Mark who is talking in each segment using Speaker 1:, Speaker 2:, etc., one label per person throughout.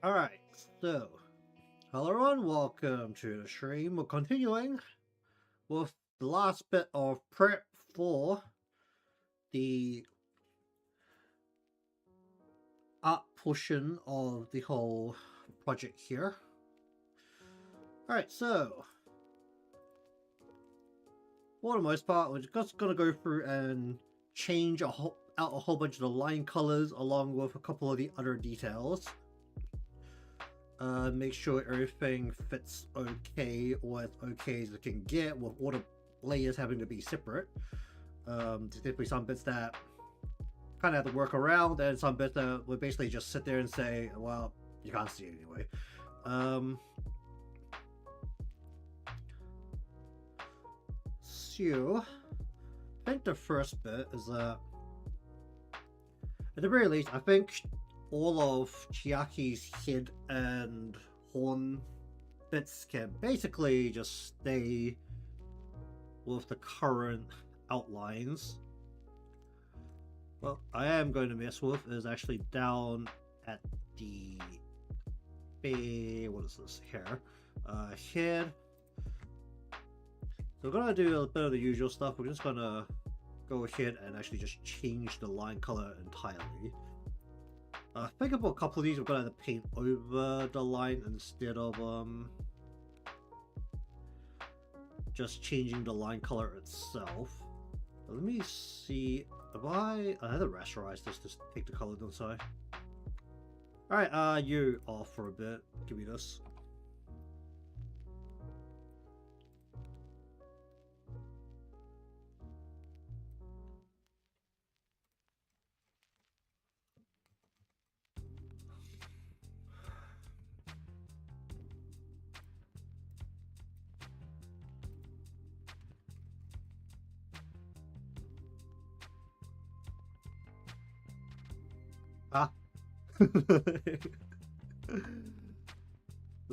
Speaker 1: Alright, so hello everyone, welcome to the stream. We're continuing with the last bit of prep for the art portion of the whole project here. Alright, so for the most part, we're just going to go through and change out a whole bunch of the line colors along with a couple of the other details. Make sure everything fits okay, or as okay as it can get, with all the layers having to be separate. There's definitely some bits that kind of have to work around, and some bits that would basically just sit there and say, well, you can't see it anyway. So, I think the first bit is that, at the very least, I think all of Chiaki's head and horn bits can basically just stay with the current outlines. What I am going to mess with is actually down at the what is this here? Head. So we're gonna do a bit of the usual stuff. We're just gonna go ahead and actually just change the line color entirely. I think about a couple of these we're gonna have to paint over the line instead of just changing the line color itself. Let me see if I have to rasterize this to take the color, don't I? Alright, you off for a bit. Give me this. Ah. Was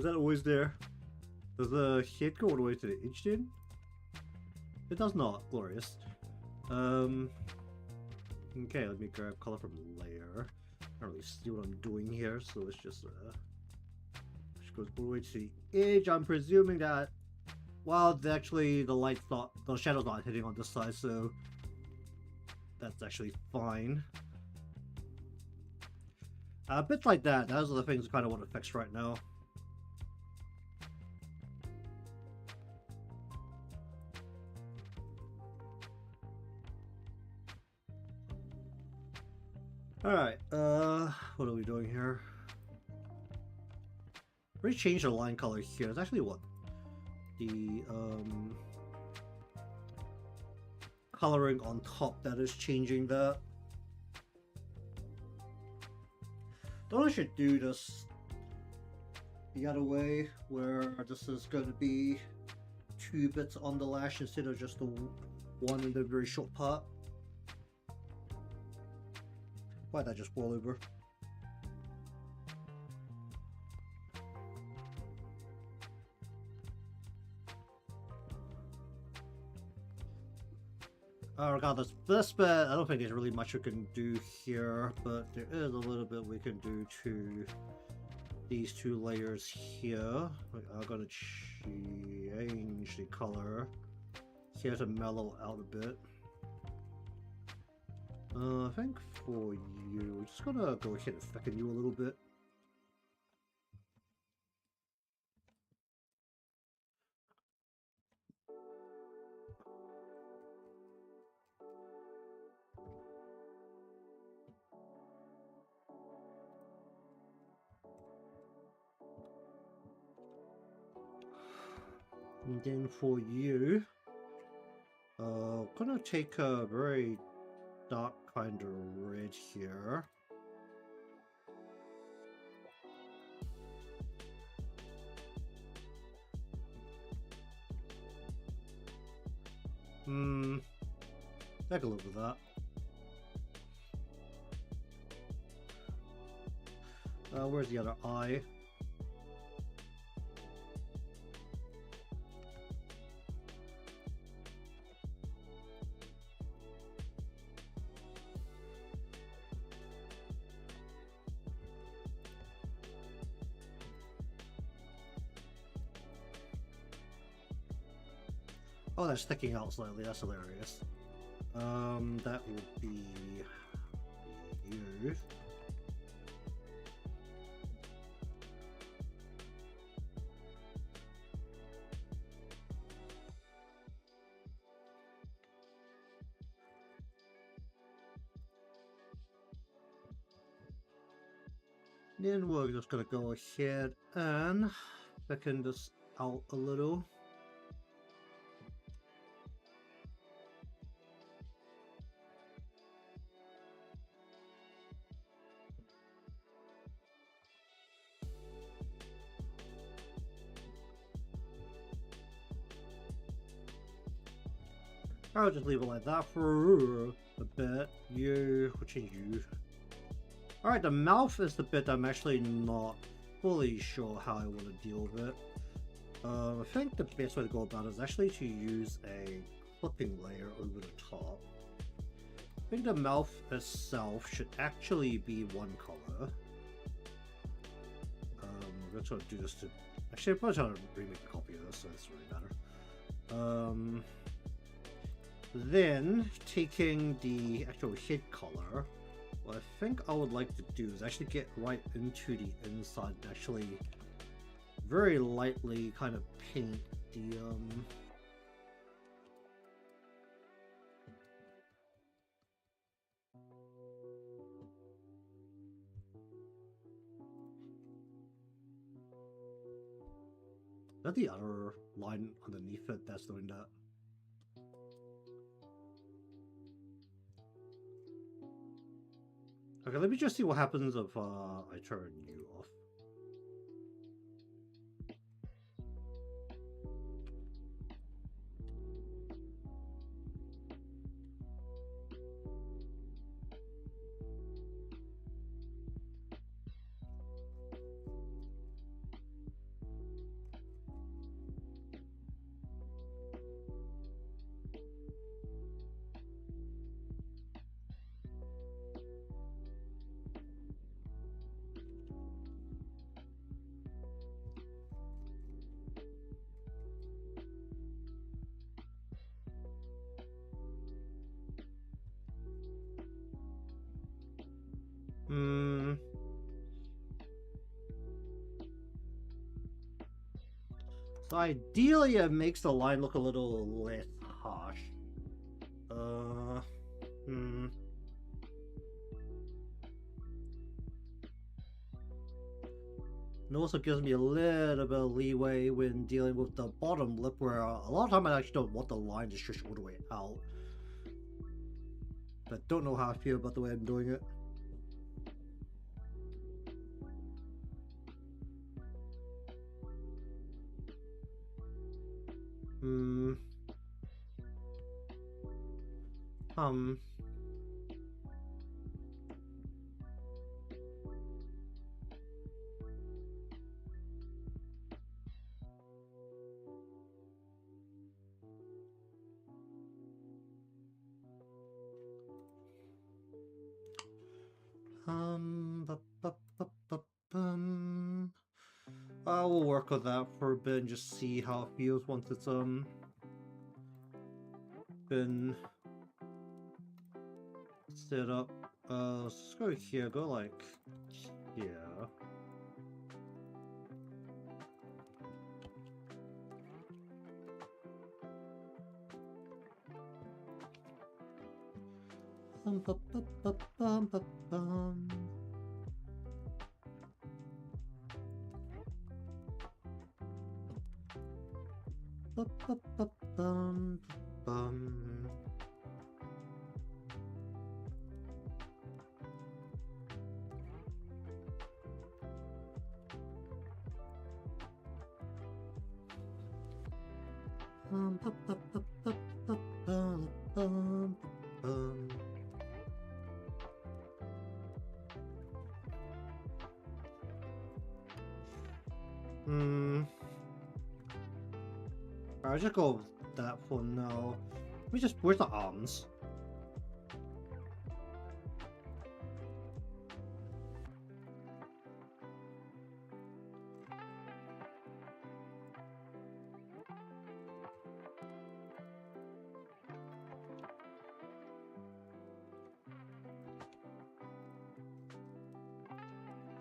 Speaker 1: that always there? Does the head go all the way to the edge then? It does not. Glorious. Okay, let me grab color from layer. I don't really see what I'm doing here, so let's just goes all the way to the edge. I'm presuming that, well, actually the light's not, the shadow's not hitting on this side, so that's actually fine. Bits like that, those are the things I kind of want to fix right now. Alright, what are we doing here? We changed the line color here. It's actually what? The, coloring on top that is changing that. Don't I should do this the other way, where this is going to be 2 bits on the lash instead of just the one in the very short part. Why'd that just fall over? Regardless, this bit, I don't think there's really much we can do here, but there is a little bit we can do to these 2 layers here. I'm gonna change the color here to mellow out a bit. I think for you, we're just gonna go ahead and thicken you a little bit. And then for you, gonna take a very dark kind of red here. Take a look at that. Where's the other eye? Oh, they're sticking out slightly. That's hilarious. That would be you. Then we're just gonna go ahead and thicken this out a little. I'll just leave it like that for a bit. Which is you. Alright, the mouth is the bit I'm actually not fully sure how I want to deal with it. I think the best way to go about it is actually to use a clipping layer over the top. I think the mouth itself should actually be one color. I'm going to do this to... Actually, I'm probably trying to remake a copy of this, so it's really better. Then, taking the actual head color, what I think I would like to do is actually get right into the inside and actually very lightly kind of paint the is that the other line underneath it that's doing that? Okay, let me just see what happens if I turn you off. So ideally it makes the line look a little less harsh. It also gives me a little bit of leeway when dealing with the bottom lip, where a lot of time I actually don't want the line to stretch all the way out. But don't know how I feel about the way I'm doing it. I will work on that for a bit and just see how it feels once it's been set up. Let's go here, go like here. I'll just go with that for now. Let me just, where's the arms?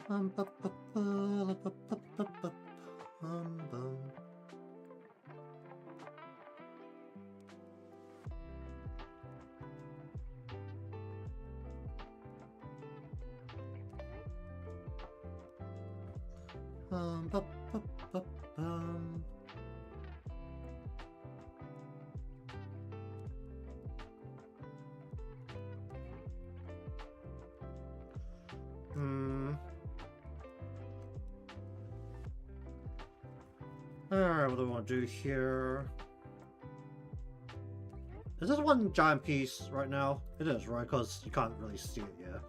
Speaker 1: Ba, ba, ba, la, ba, ba, ba, ba, bum. Ba, ba, ba, bum. Alright, what do I want to do here? Is this one giant piece right now? It is, right? Because you can't really see it yet.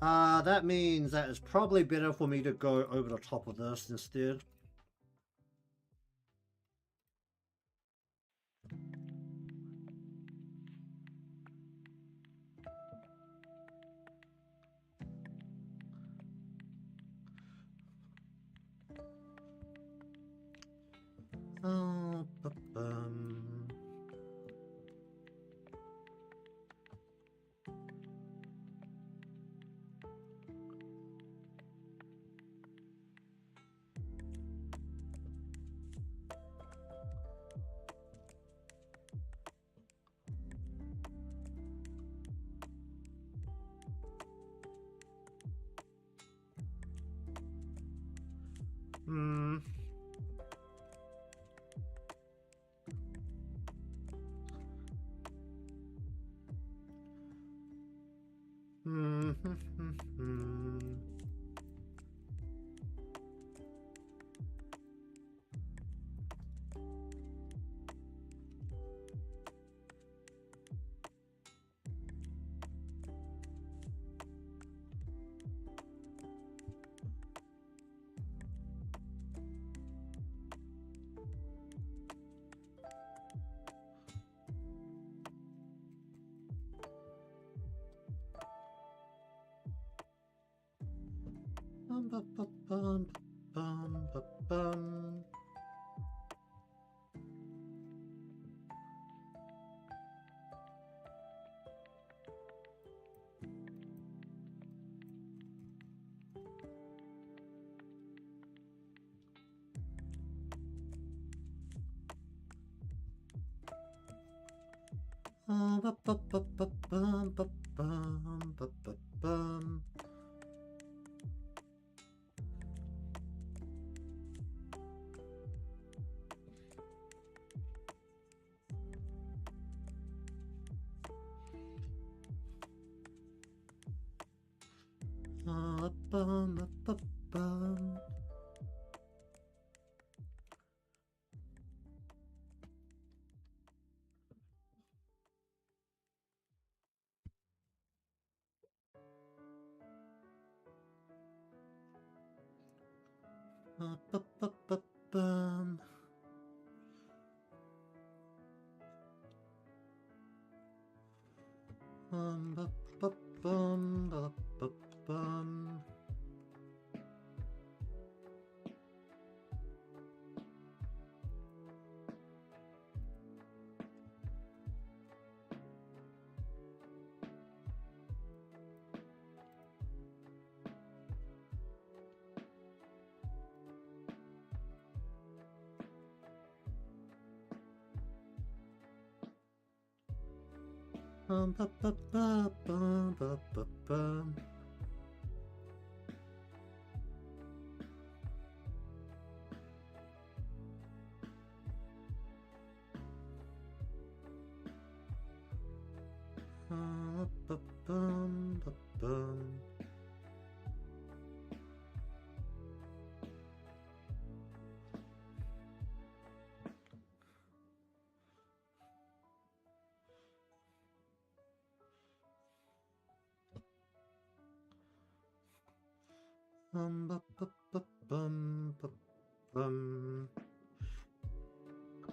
Speaker 1: That means that it's probably better for me to go over the top of this instead. Oh,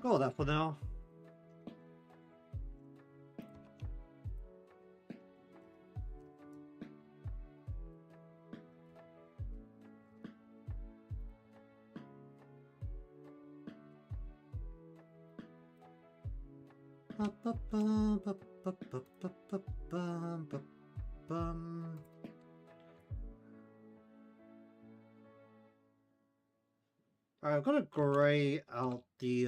Speaker 1: Go with that for now. Alright, I'm gonna gray out the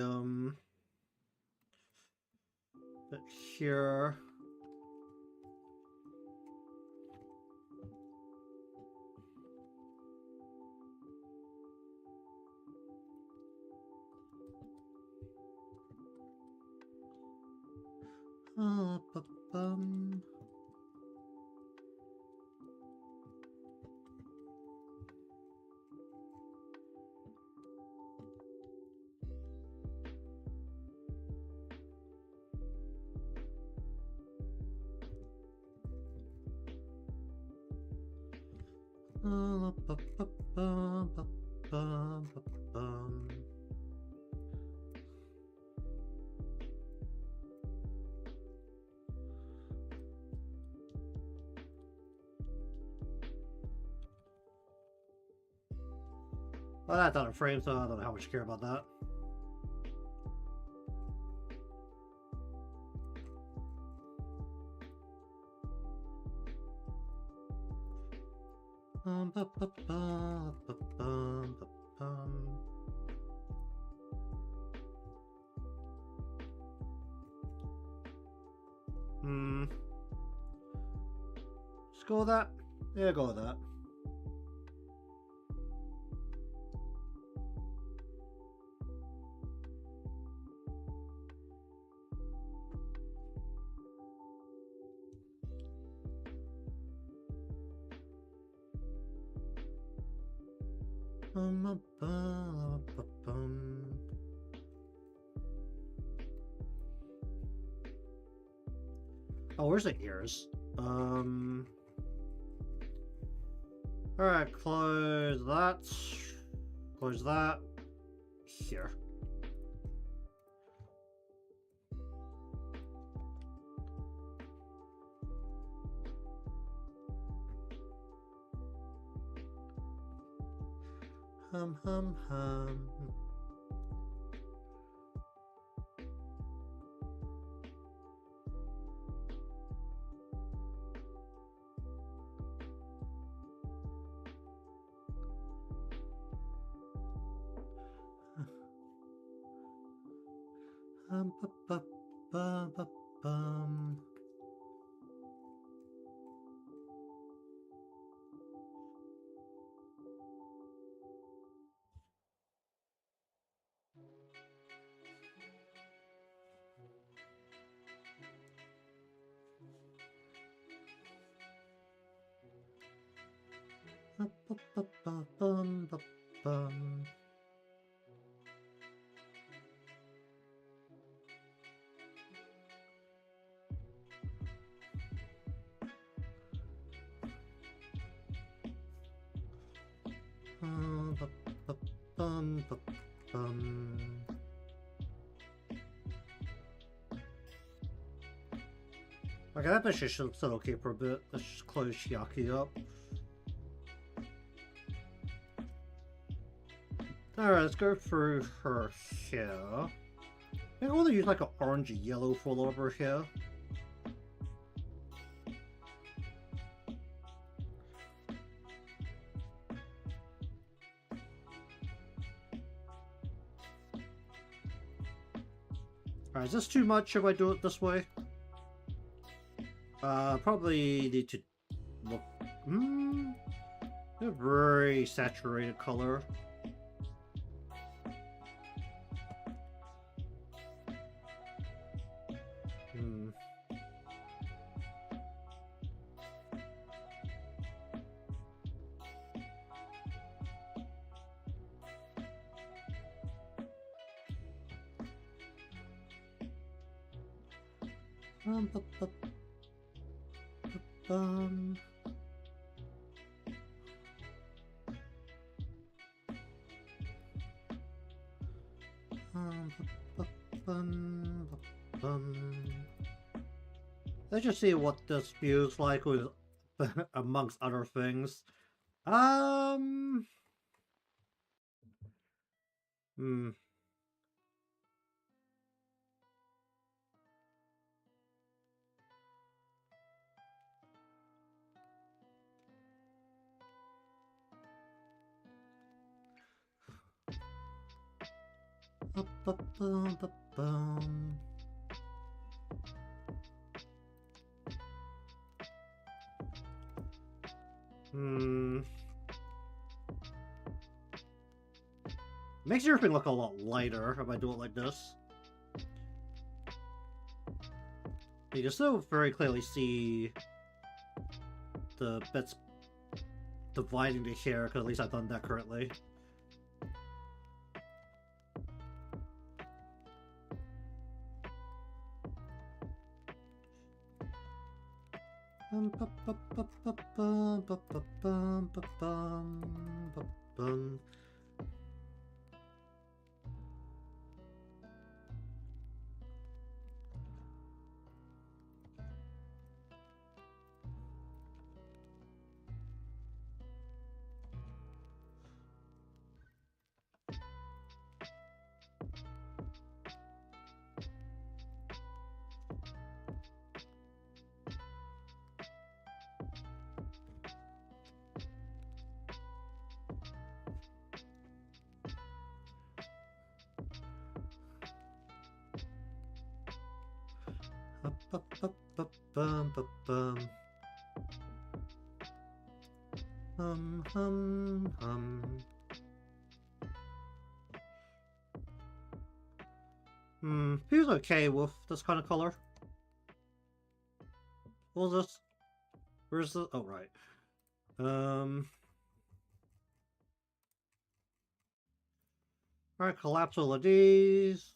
Speaker 1: bit here. Ba-bum. Ba-bum. Well, that's out of frame, so I don't know how much I care about that. Just go with that. Yeah, go with that. Oh, where's the ears? Alright, close that. Close that. Here. Hum. Bum. Bum. Okay, that bitch should sit okay for a bit. Let's just close Chiaki up. Alright, let's go through her hair. I think I want to use like an orange yellow for a lot of her hair. Alright, is this too much if I do it this way? Probably need to look... a very saturated color. Let's just see what this feels like with amongst other things. Makes everything look a lot lighter if I do it like this. You can still very clearly see the bits dividing the hair, because at least I've done that correctly. Feels okay with this kind of color. What was this? Where's the... oh, right. Alright, collapse all of these.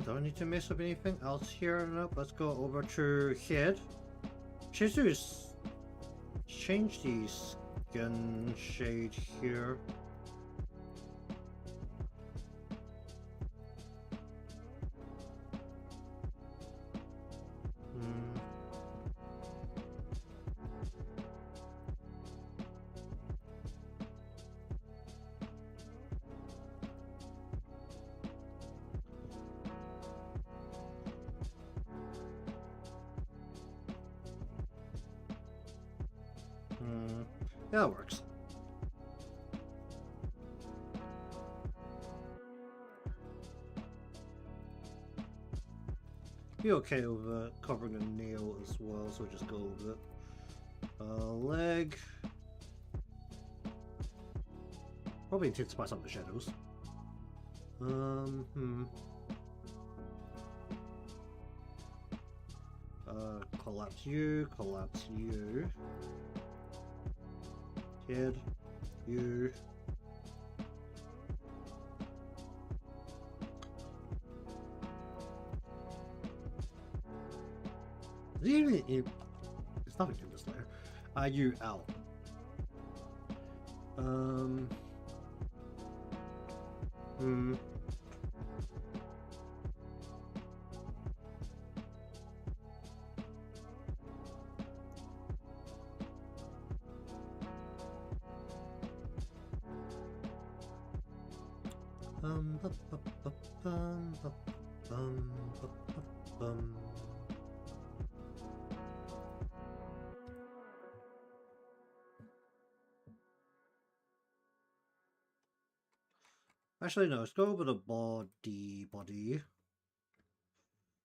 Speaker 1: Do I need to mess up anything else here? Nope, let's go over to head. Should just change the skin shade here. Yeah, that works. Be okay with covering a nail as well, so just go with it. Leg. Probably intensify some of the shadows. Collapse you, head, you. It's nothing in this layer. You out. Actually, no, let's go over the body.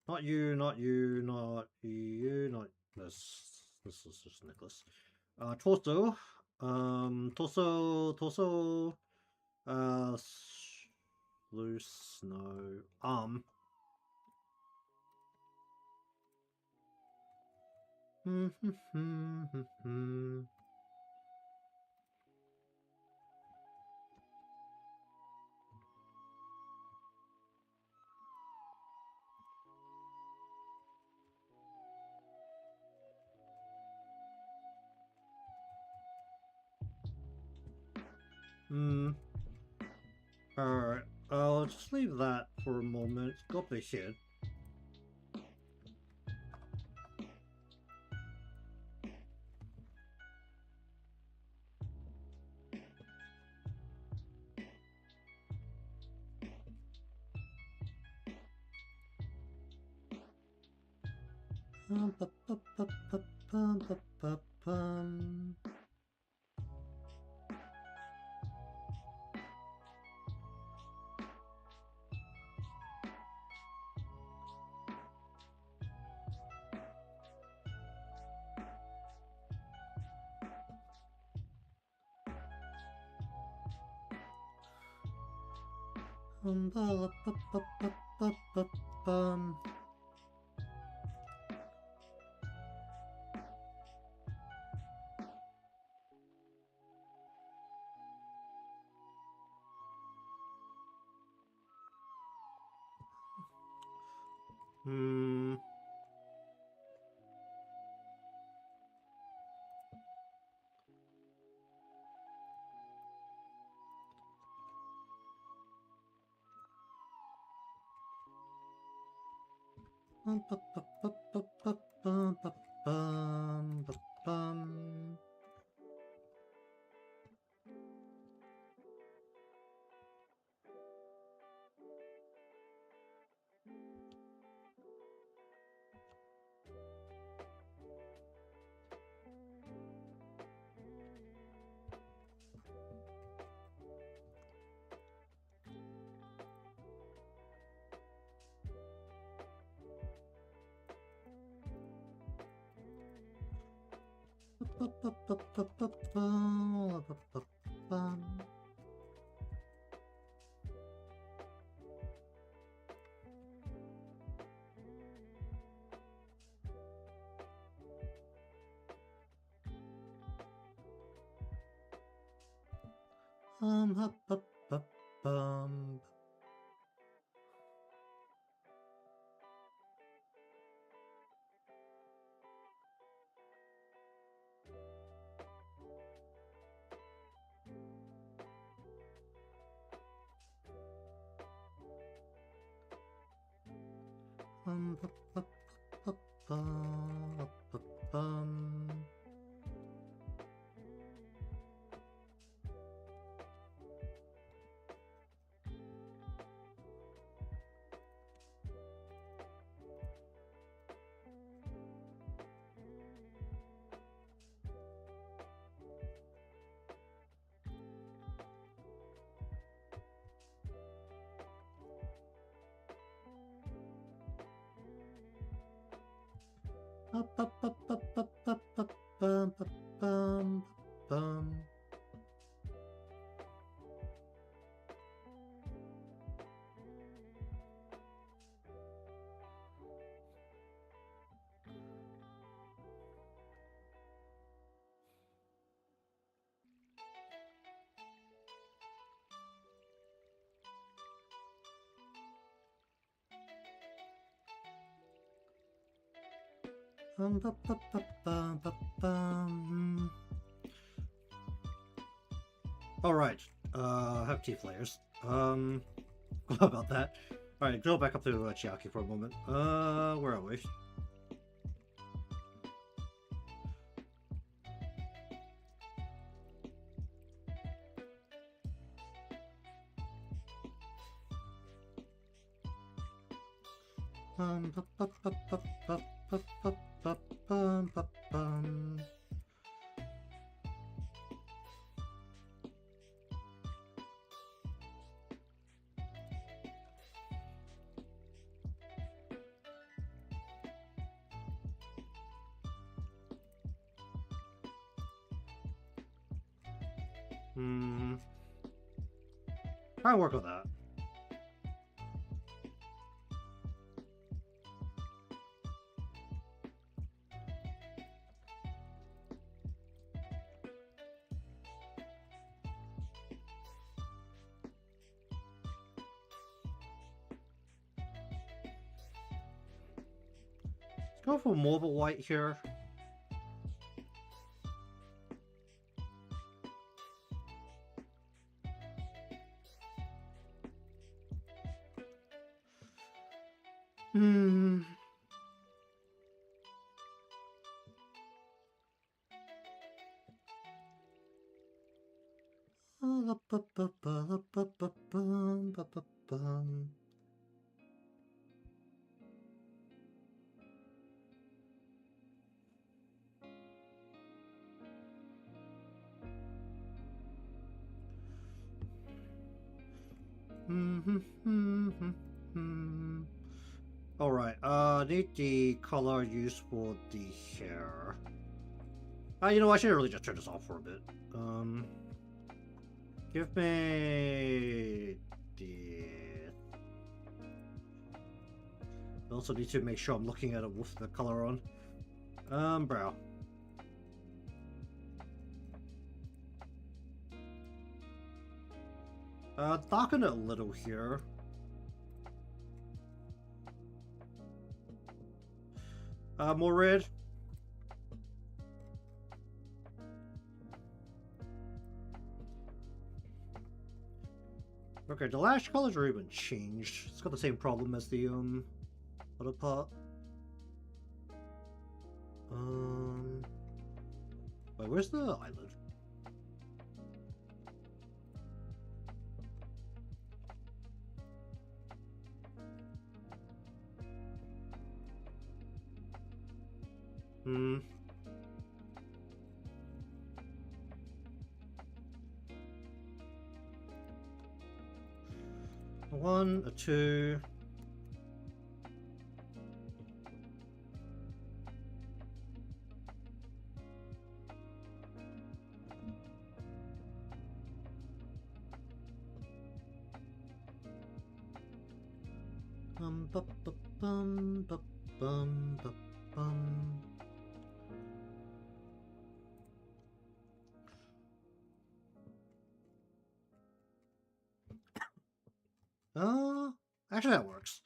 Speaker 1: Not you, not you, not you, not this. This is just necklace. Torso. Torso. Loose, no. Arm. Alright, I'll just leave that for a moment. Go up the head. All right. I have teeth layers. What about that? All right, go back up to Chiaki for a moment. Where are we? Try and work on that. Let's go for more of a white here. Alright, need the color used for the hair. You know, I should really just turn this off for a bit. Give me the... I also need to make sure I'm looking at it with the color on. Brow. Darken it a little here. More red. Okay, the lash colors are even changed. It's got the same problem as the other part. Wait, where's the eyelid? One, a two. Bum, bum, bum, bum, bum, bum. Actually that works.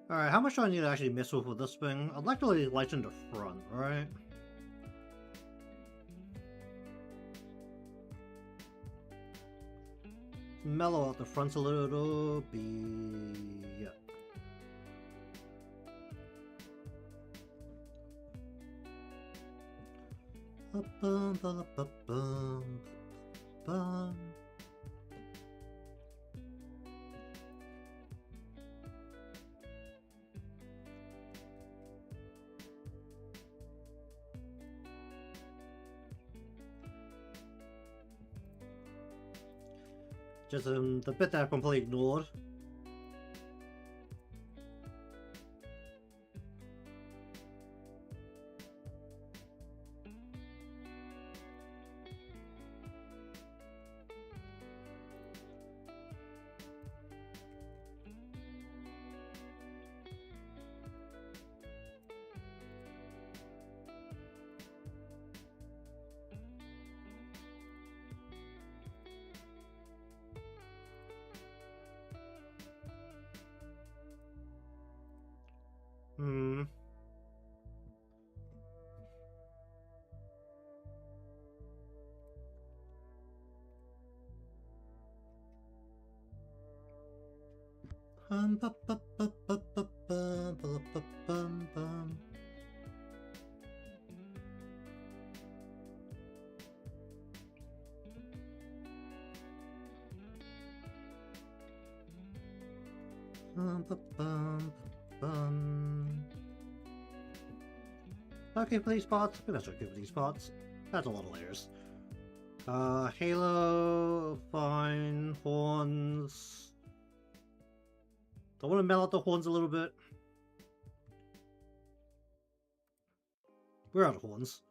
Speaker 1: Alright, how much do I need to actually mess with this thing? I'd like to really lighten the front, right? Mellow out the front a little bit. Yeah. Just the bit that I've completely ignored. Bum, bu, bu, bu, bu, bu, bum, bu, bu, bum, bum. Bum, bu, bum, bum. Okay for these parts? I think that's okay for these parts. That's a lot of layers. Halo, fine, horns. I want to mellow out the horns a little bit. We're out of horns.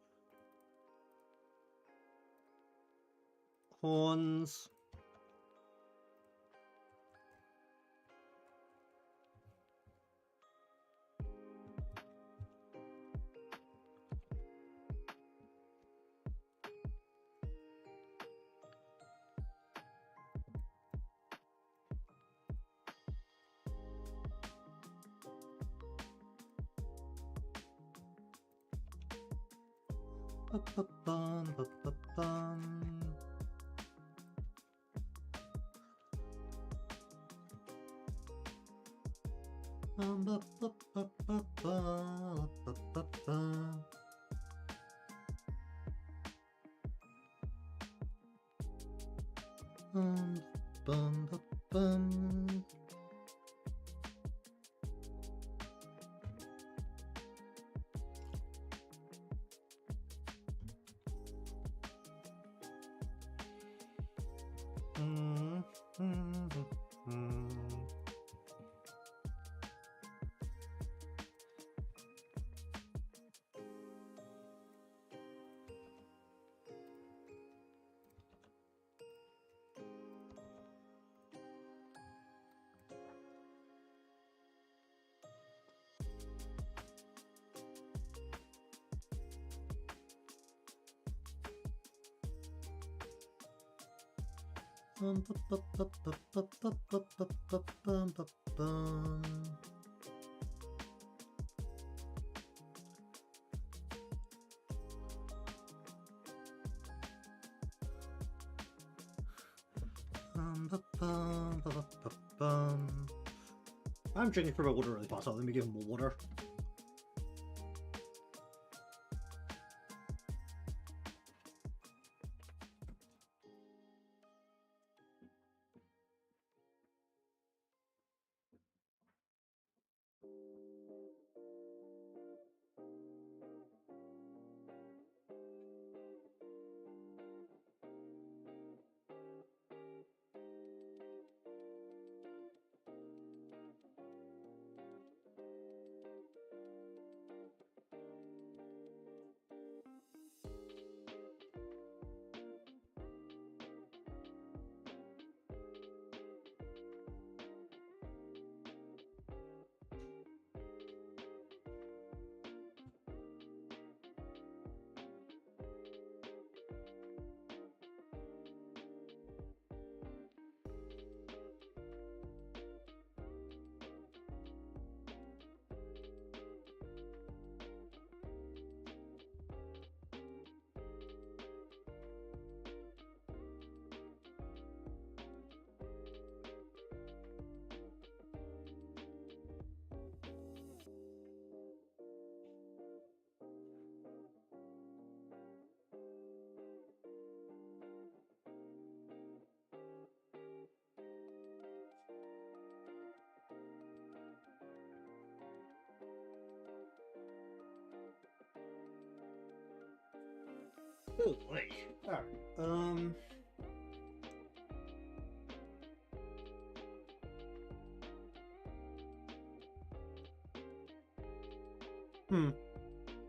Speaker 1: Horns. Ba-ba-bum, ba-ba-bum. Ba-ba-ba-ba-ba-ba-ba-ba. Bum-bum-ba-bum. I'm drinking for my water really fast, so let me give him more water. Oh boy. Alright.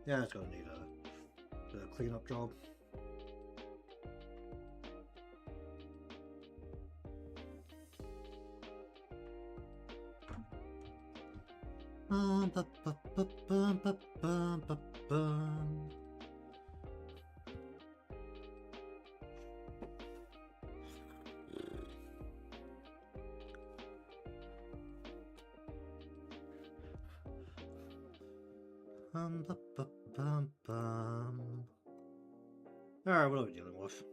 Speaker 1: Yeah, it's gonna need a cleanup job. Alright, what are we dealing with?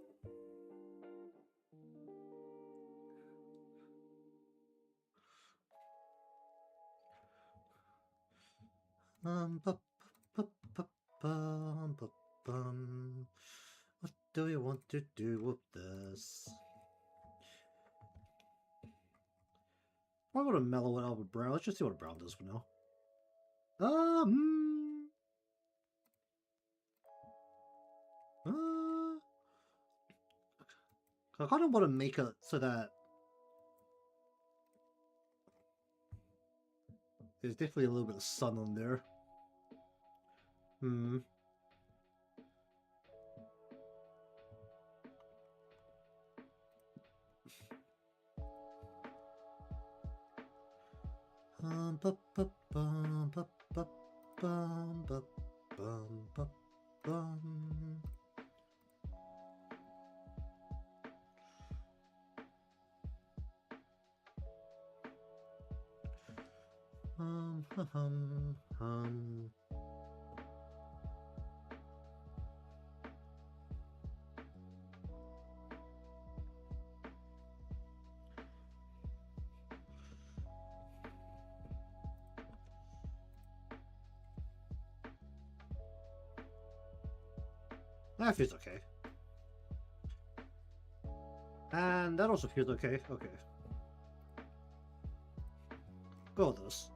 Speaker 1: bu- bu- bu- bum, bu- bum. What do we want to do with this? I'm gonna mellow it out with brown. Let's just see what brown does for now. I kind of want to make it so that there's definitely a little bit of sun on there. Bum, bum, bum, bum, bum, bum, bum, bum, bum, bum. Hum, hum, hum. That feels okay. And that also feels okay. Okay. Go with this.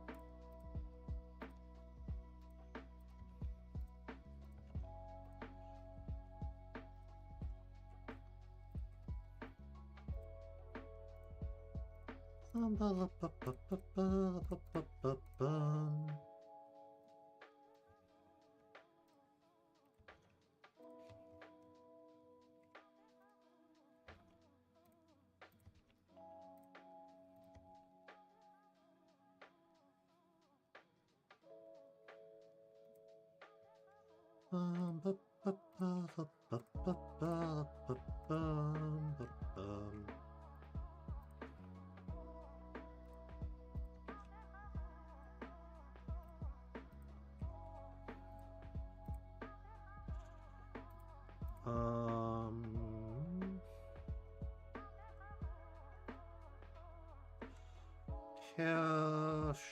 Speaker 1: Cash.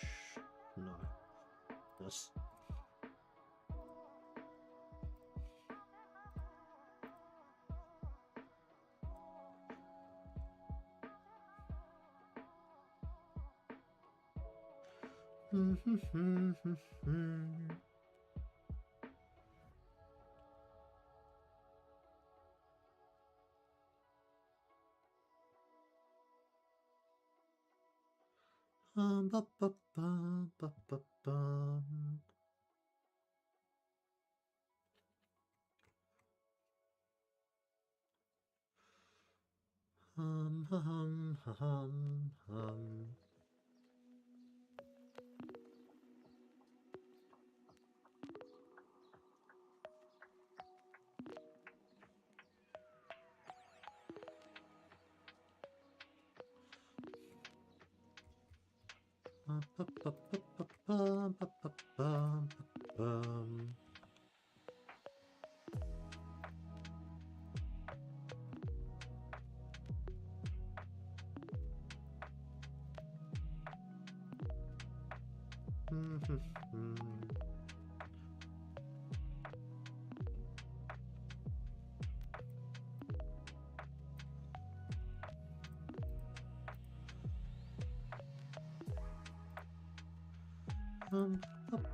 Speaker 1: No. This. Ba, ba, ba, ba, ba, ba. Hum, hum, hum, hum. Ba,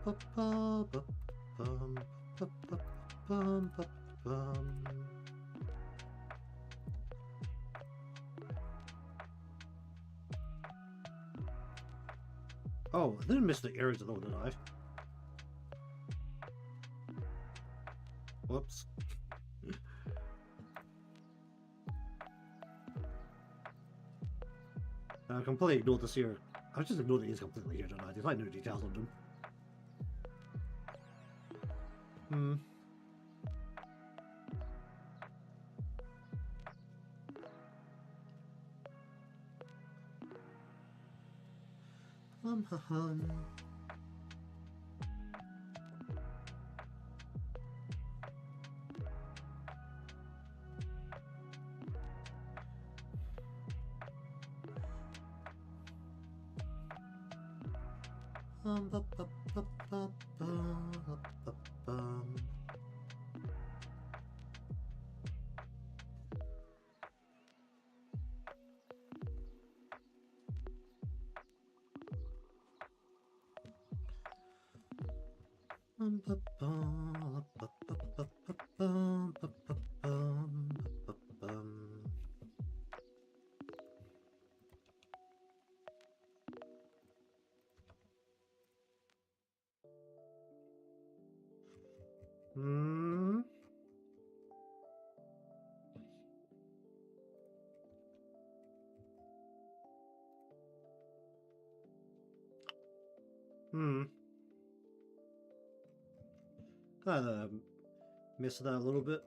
Speaker 1: ba, ba, ba, ba, ba, ba, ba, ba. Oh, I didn't miss the areas though, did I? Whoops. I completely ignored this here. I just ignored these completely here, don't I? There's like no details on them. Hmm. Hmm. Kind of missed that a little bit.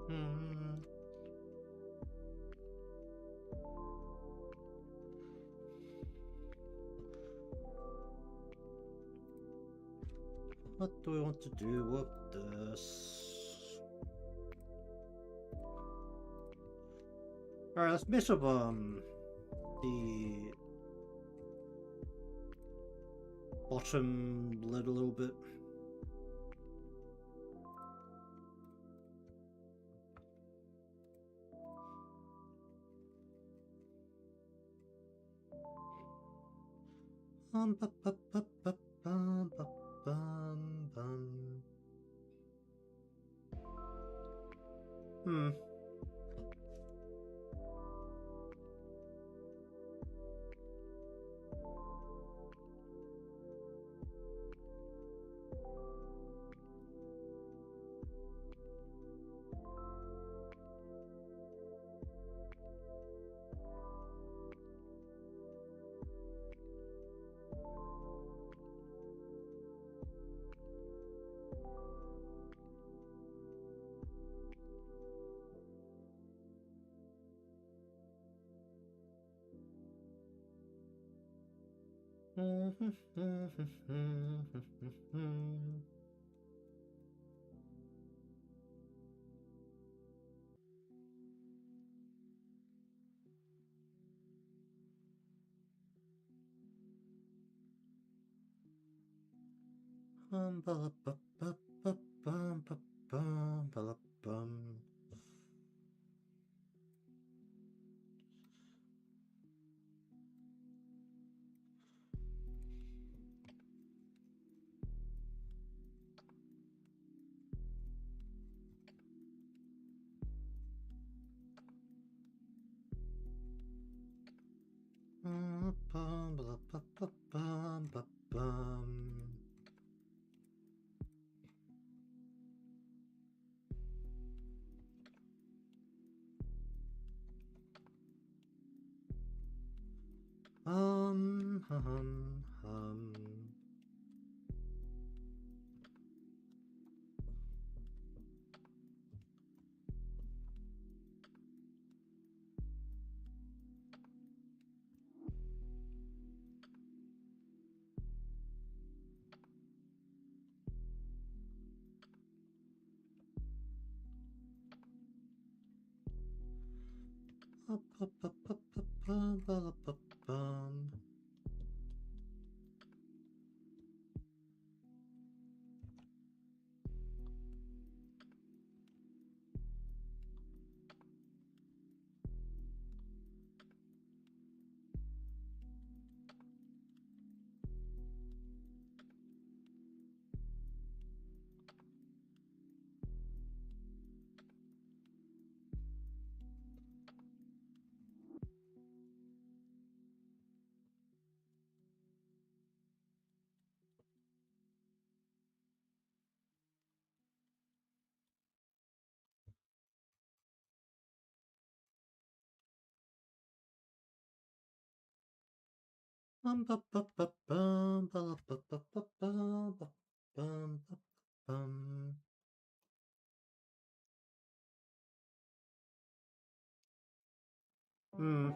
Speaker 1: Hmm. What do we want to do with this? Alright, let's mess up the bottom lid a little bit. Hmm. Hmm.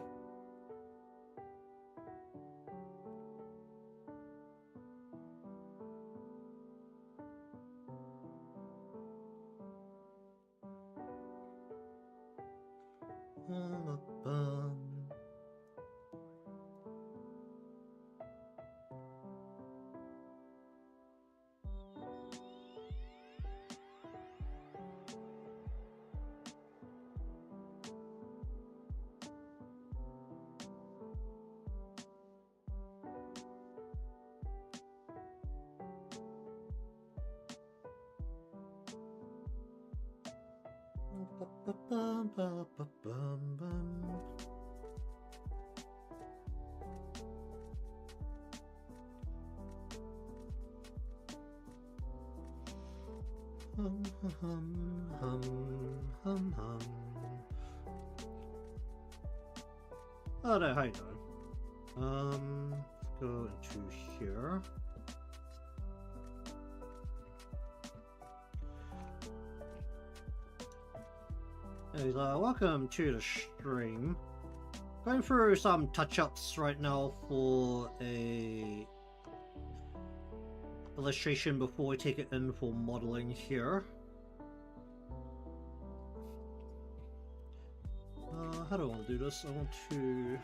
Speaker 1: Oh no, how you doing? Let's go into here. Anyways, welcome to the stream. Going through some touch-ups right now for a illustration before we take it in for modeling here. How do I want to do this? I want to...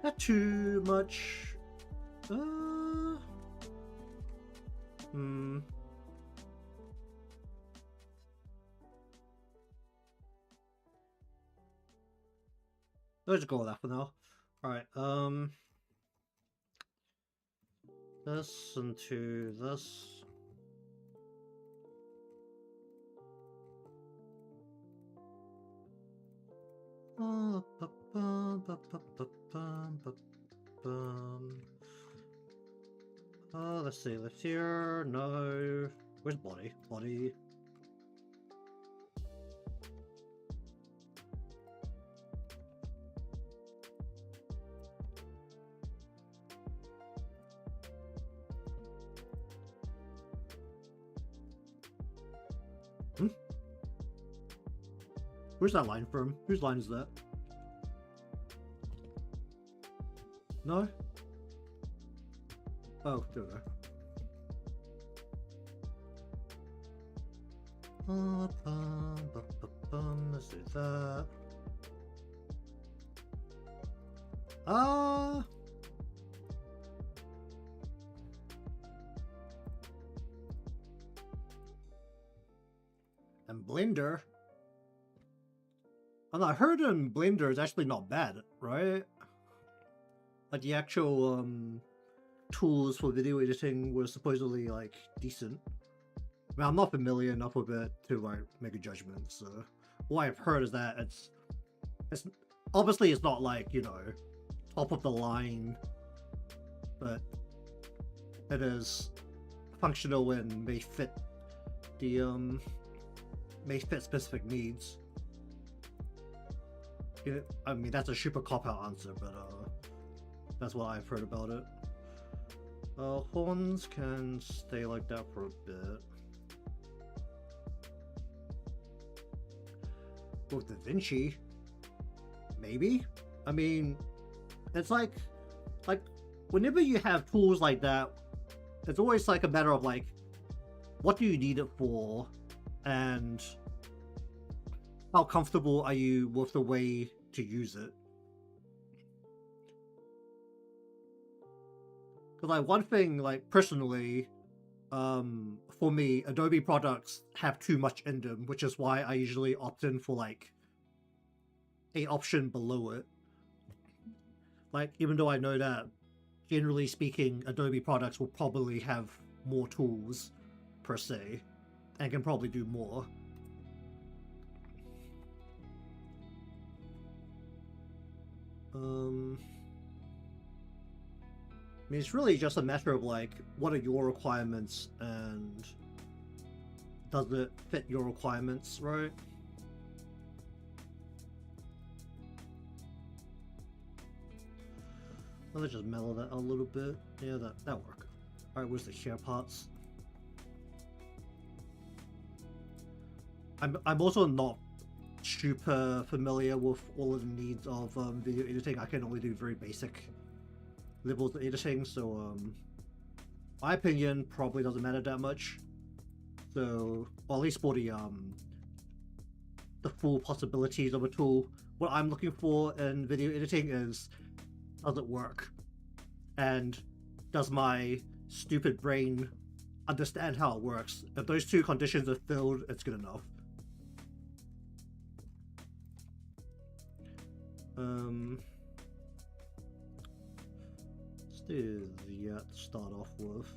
Speaker 1: Not too much. Let's go with that for now. Alright, this into this. Oh, let's see, lift here, no. Where's body? Body. Where's that line from? Whose line is that? No? Oh, there we go. Let's do that. And Blender. And I heard in Blender is actually not bad, right? Like the actual tools for video editing were supposedly like decent. I mean, I'm not familiar enough with it to like make a judgment. So what I've heard is that it's obviously it's not like, you know, top of the line, but it is functional and may fit the specific needs. Yeah, I mean, that's a super cop-out answer, but that's what I've heard about it. Horns can stay like that for a bit. With DaVinci, maybe? I mean, it's like whenever you have tools like that, it's always like a matter of like, what do you need it for, and how comfortable are you with the way to use it? Because like one thing, like personally, for me, Adobe products have too much in them, which is why I usually opt in for like a option below it. Like, even though I know that generally speaking, Adobe products will probably have more tools per se, and can probably do more. I mean, it's really just a matter of like, what are your requirements and does it fit your requirements, right? Let's just mellow that a little bit. Yeah, that work. Alright, where's the hair parts? I'm also not super familiar with all of the needs of video editing. I can only do very basic levels of editing, so my opinion probably doesn't matter that much. So, or at least for the full possibilities of a tool, what I'm looking for in video editing is, does it work? And does my stupid brain understand how it works? If those two conditions are filled, it's good enough. Let's do that to start off with.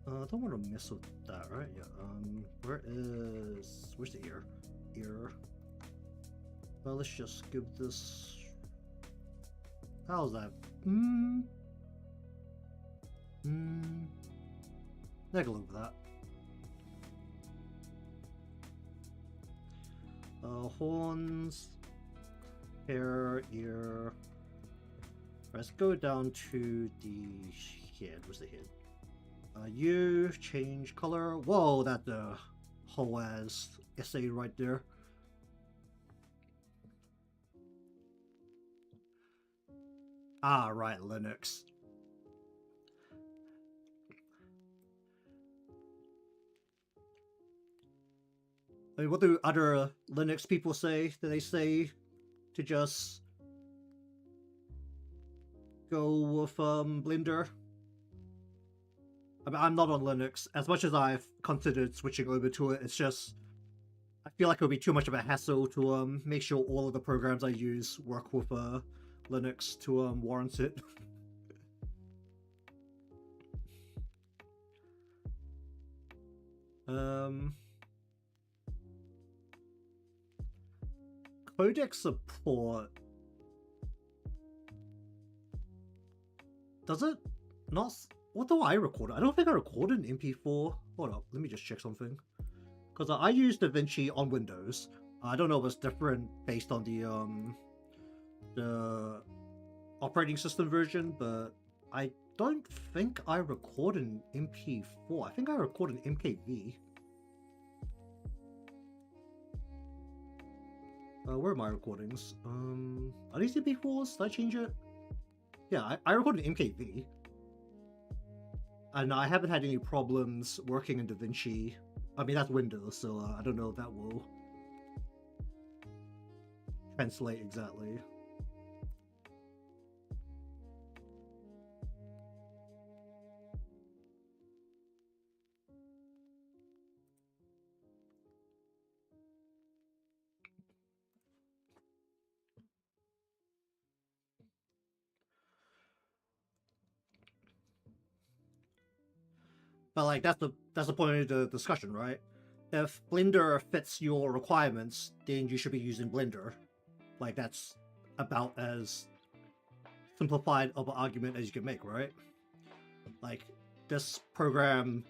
Speaker 1: I don't want to mess with that, right? Yeah. Where's the ear? Ear. Well, let's just give this. How's that? Take a look at that. Horns, hair, ear. Let's go down to the head. Where's the head? You change color. Whoa, that whole ass essay right there. Ah, right, Linux. I mean, what do other Linux people say? Do they say to just go with Blender? I mean, I'm not on Linux. As much as I've considered switching over to it, it's just, I feel like it would be too much of a hassle to make sure all of the programs I use work with Linux to warrant it. Codec support. Does it not? What do I record? I don't think I recorded an MP4. Hold up, let me just check something. Because I use DaVinci on Windows. I don't know if it's different based on the operating system version, but I don't think I record an MP4. I think I record an MKV. Where are my recordings? Are these MP4s? Did I change it? Yeah, I record an MKV. And I haven't had any problems working in DaVinci. I mean, that's Windows, so I don't know if that will translate exactly. But like that's the point of the discussion, right? If Blender fits your requirements, then you should be using Blender. Like that's about as simplified of an argument as you can make, right? Like this program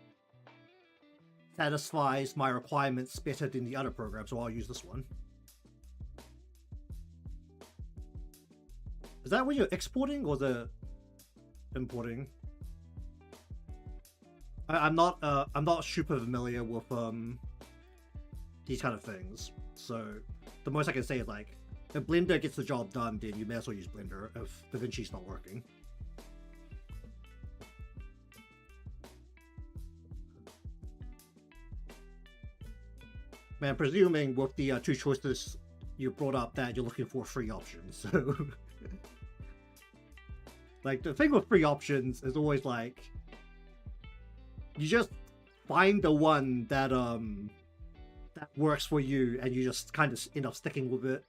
Speaker 1: satisfies my requirements better than the other program, so I'll use this one. Is that what you're exporting or the importing? I'm not super familiar with these kind of things, so the most I can say is like if Blender gets the job done, then you may as well use Blender if DaVinci's not working. Man, presuming with the two choices you brought up that you're looking for free options, so like the thing with free options is always like you just find the one that that works for you and you just kind of end up sticking with it.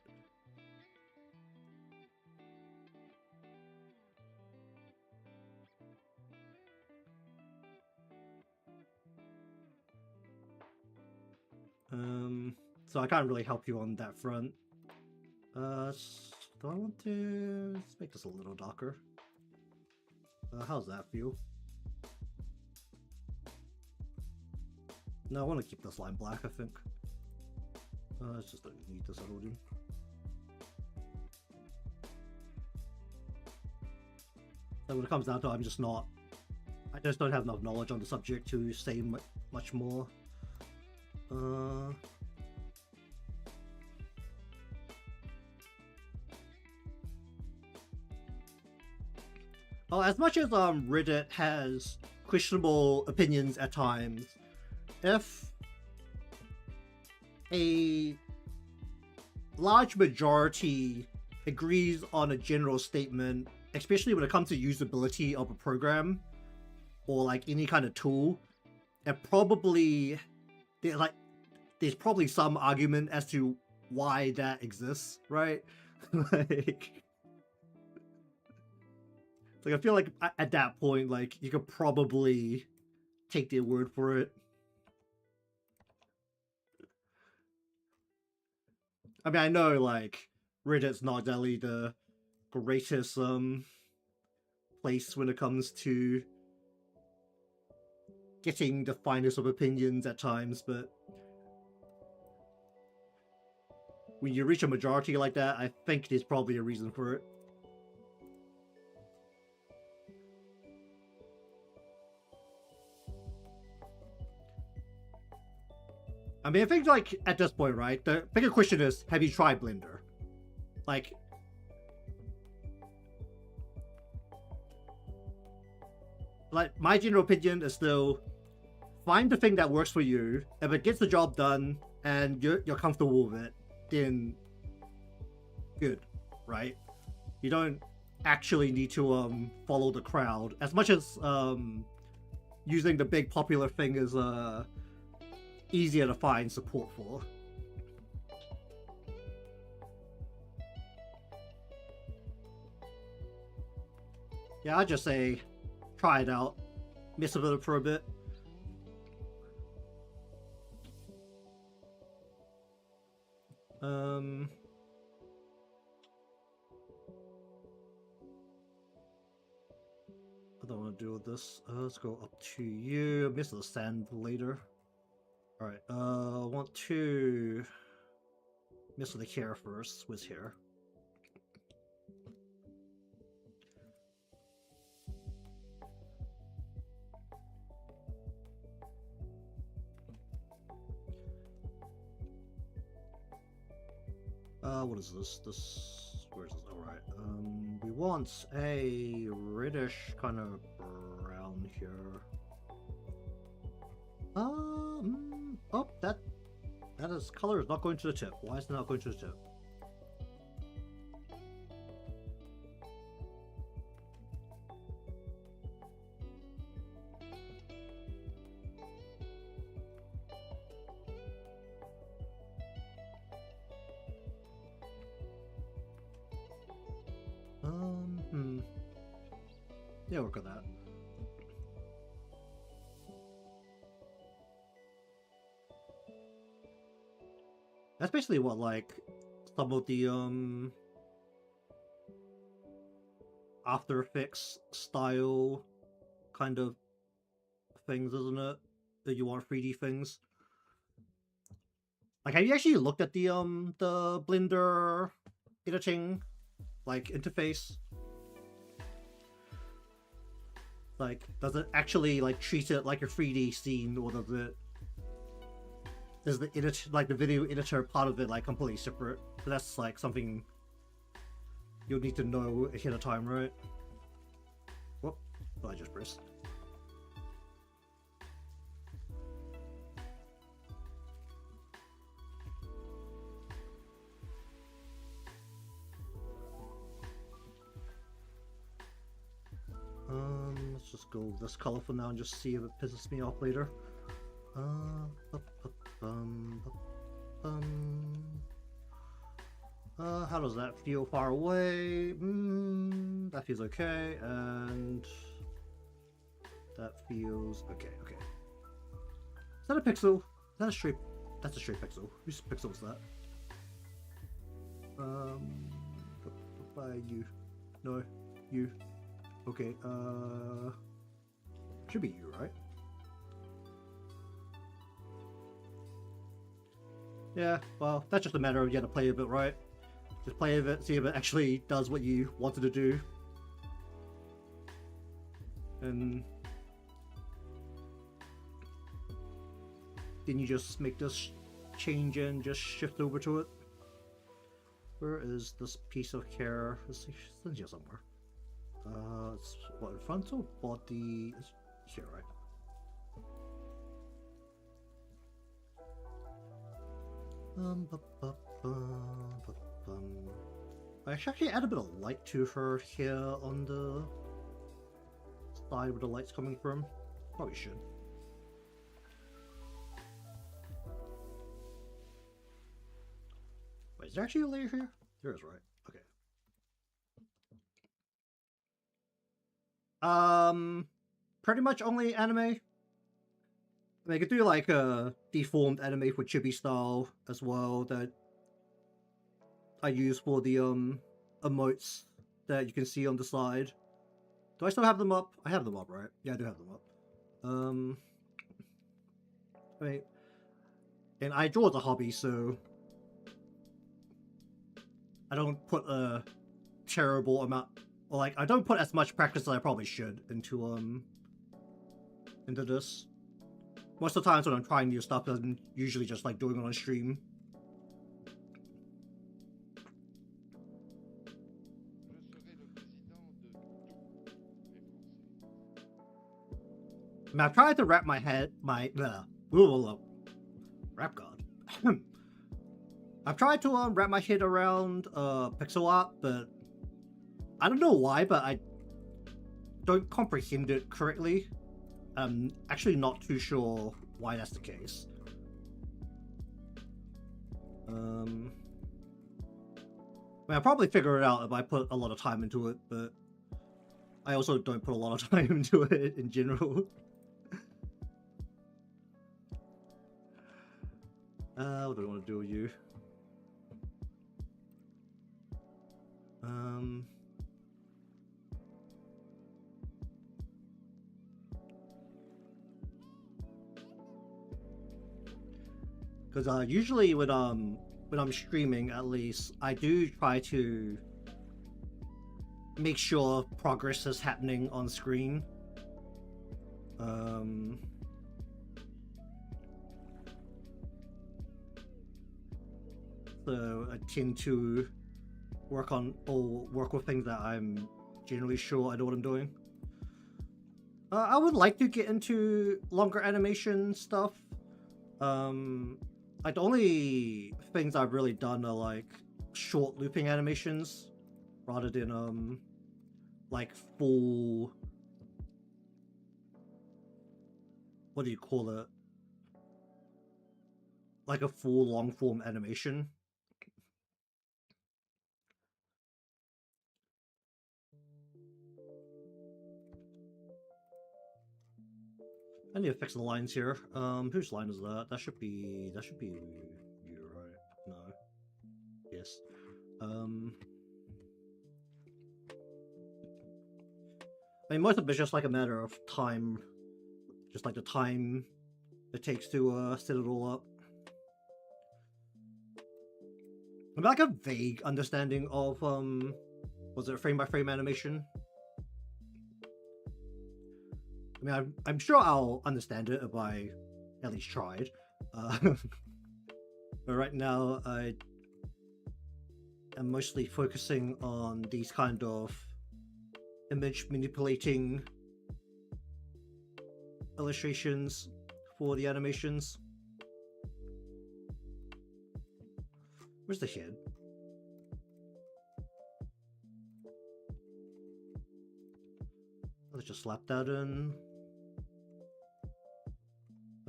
Speaker 1: So I can't really help you on that front. Do I want to let's make this a little darker? How's that feel? No, I want to keep this line black, I think. It's just don't need this already. So when it comes down to it, I just don't have enough knowledge on the subject to say much more. Well, as much as Reddit has questionable opinions at times, if a large majority agrees on a general statement, especially when it comes to usability of a program or like any kind of tool, it probably there's probably some argument as to why that exists, right? like I feel like at that point, like you could probably take their word for it. I mean, I know like Reddit's not exactly the greatest place when it comes to getting the finest of opinions at times, but when you reach a majority like that, I think there's probably a reason for it. I mean, I think like at this point, right, the bigger question is, have you tried Blender? Like, my general opinion is still find the thing that works for you. If it gets the job done and you're comfortable with it, then good, right? You don't actually need to follow the crowd as much as using the big popular thing is easier to find support for. Yeah, I'd just say try it out. Miss a bit for a bit. I don't want to deal with this. Let's go up to you. Miss the sand later. Alright, want to miss the hair first. With hair. What is this? Where's this? Alright, we want a reddish kind of brown here. Oh, that is color is not going to the tip. Why is it not going to the tip? Yeah, work on that. That's basically what, like, some of the After Effects style kind of things, isn't it? That you want 3D things. Like, have you actually looked at the Blender editing, like, interface? Like, does it actually, like, treat it like a 3D scene, or does it... Is the edit, like, the video editor part of it, like, completely separate? But that's, like, something you'll need to know ahead of time, right? Whoop, I just pressed. Let's just go this color for now and just see if it pisses me off later. How does that feel far away? That feels okay, and that feels okay. Okay. Is that a pixel? Is that a straight? That's a straight pixel. Whose pixel is that? You. No, you. Okay. Should be you, right? Yeah, well, that's just a matter of you have to play with it, right? Just play with it, see if it actually does what you wanted to do. And then you just make this change and just shift over to it. Where is this piece of hair? It's in here somewhere. It's what, in frontal body? It's here, right? I should actually add a bit of light to her here on the side where the light's coming from. Probably should. Wait, is there actually a layer here? There is, right? Okay. Pretty much only anime. I mean, I could do like a deformed anime for chibi style as well that I use for the emotes that you can see on the side. Do I still have them up? I have them up, right? Yeah, I do have them up. Wait. And I draw as a hobby, so I don't put a terrible amount, or like I don't put as much practice as I probably should into this. Most of the times when I'm trying new stuff, I'm usually just like doing it on stream. I mean, I've tried to wrap my head, rap god. I've tried to wrap my head around pixel art, but I don't know why, but I don't comprehend it correctly. I'm actually not too sure why that's the case. I mean, I'll probably figure it out if I put a lot of time into it, but I also don't put a lot of time into it in general. What do I want to do with you? Because usually when I'm streaming, at least I do try to make sure progress is happening on screen. So I tend to work with things that I'm generally sure I know what I'm doing. I would like to get into longer animation stuff. Like the only things I've really done are like short looping animations rather than like full, what do you call it? Like a full long form animation. I need to fix the lines here. Whose line is that? That should be you, right? No. Yes. I mean, most of it's just like a matter of time, just like the time it takes to set it all up. I mean, like a vague understanding of was it frame by frame animation? I mean, I'm sure I'll understand it if I at least tried. But right now, I am mostly focusing on these kind of image manipulating illustrations for the animations. Where's the head? Let's just slap that in.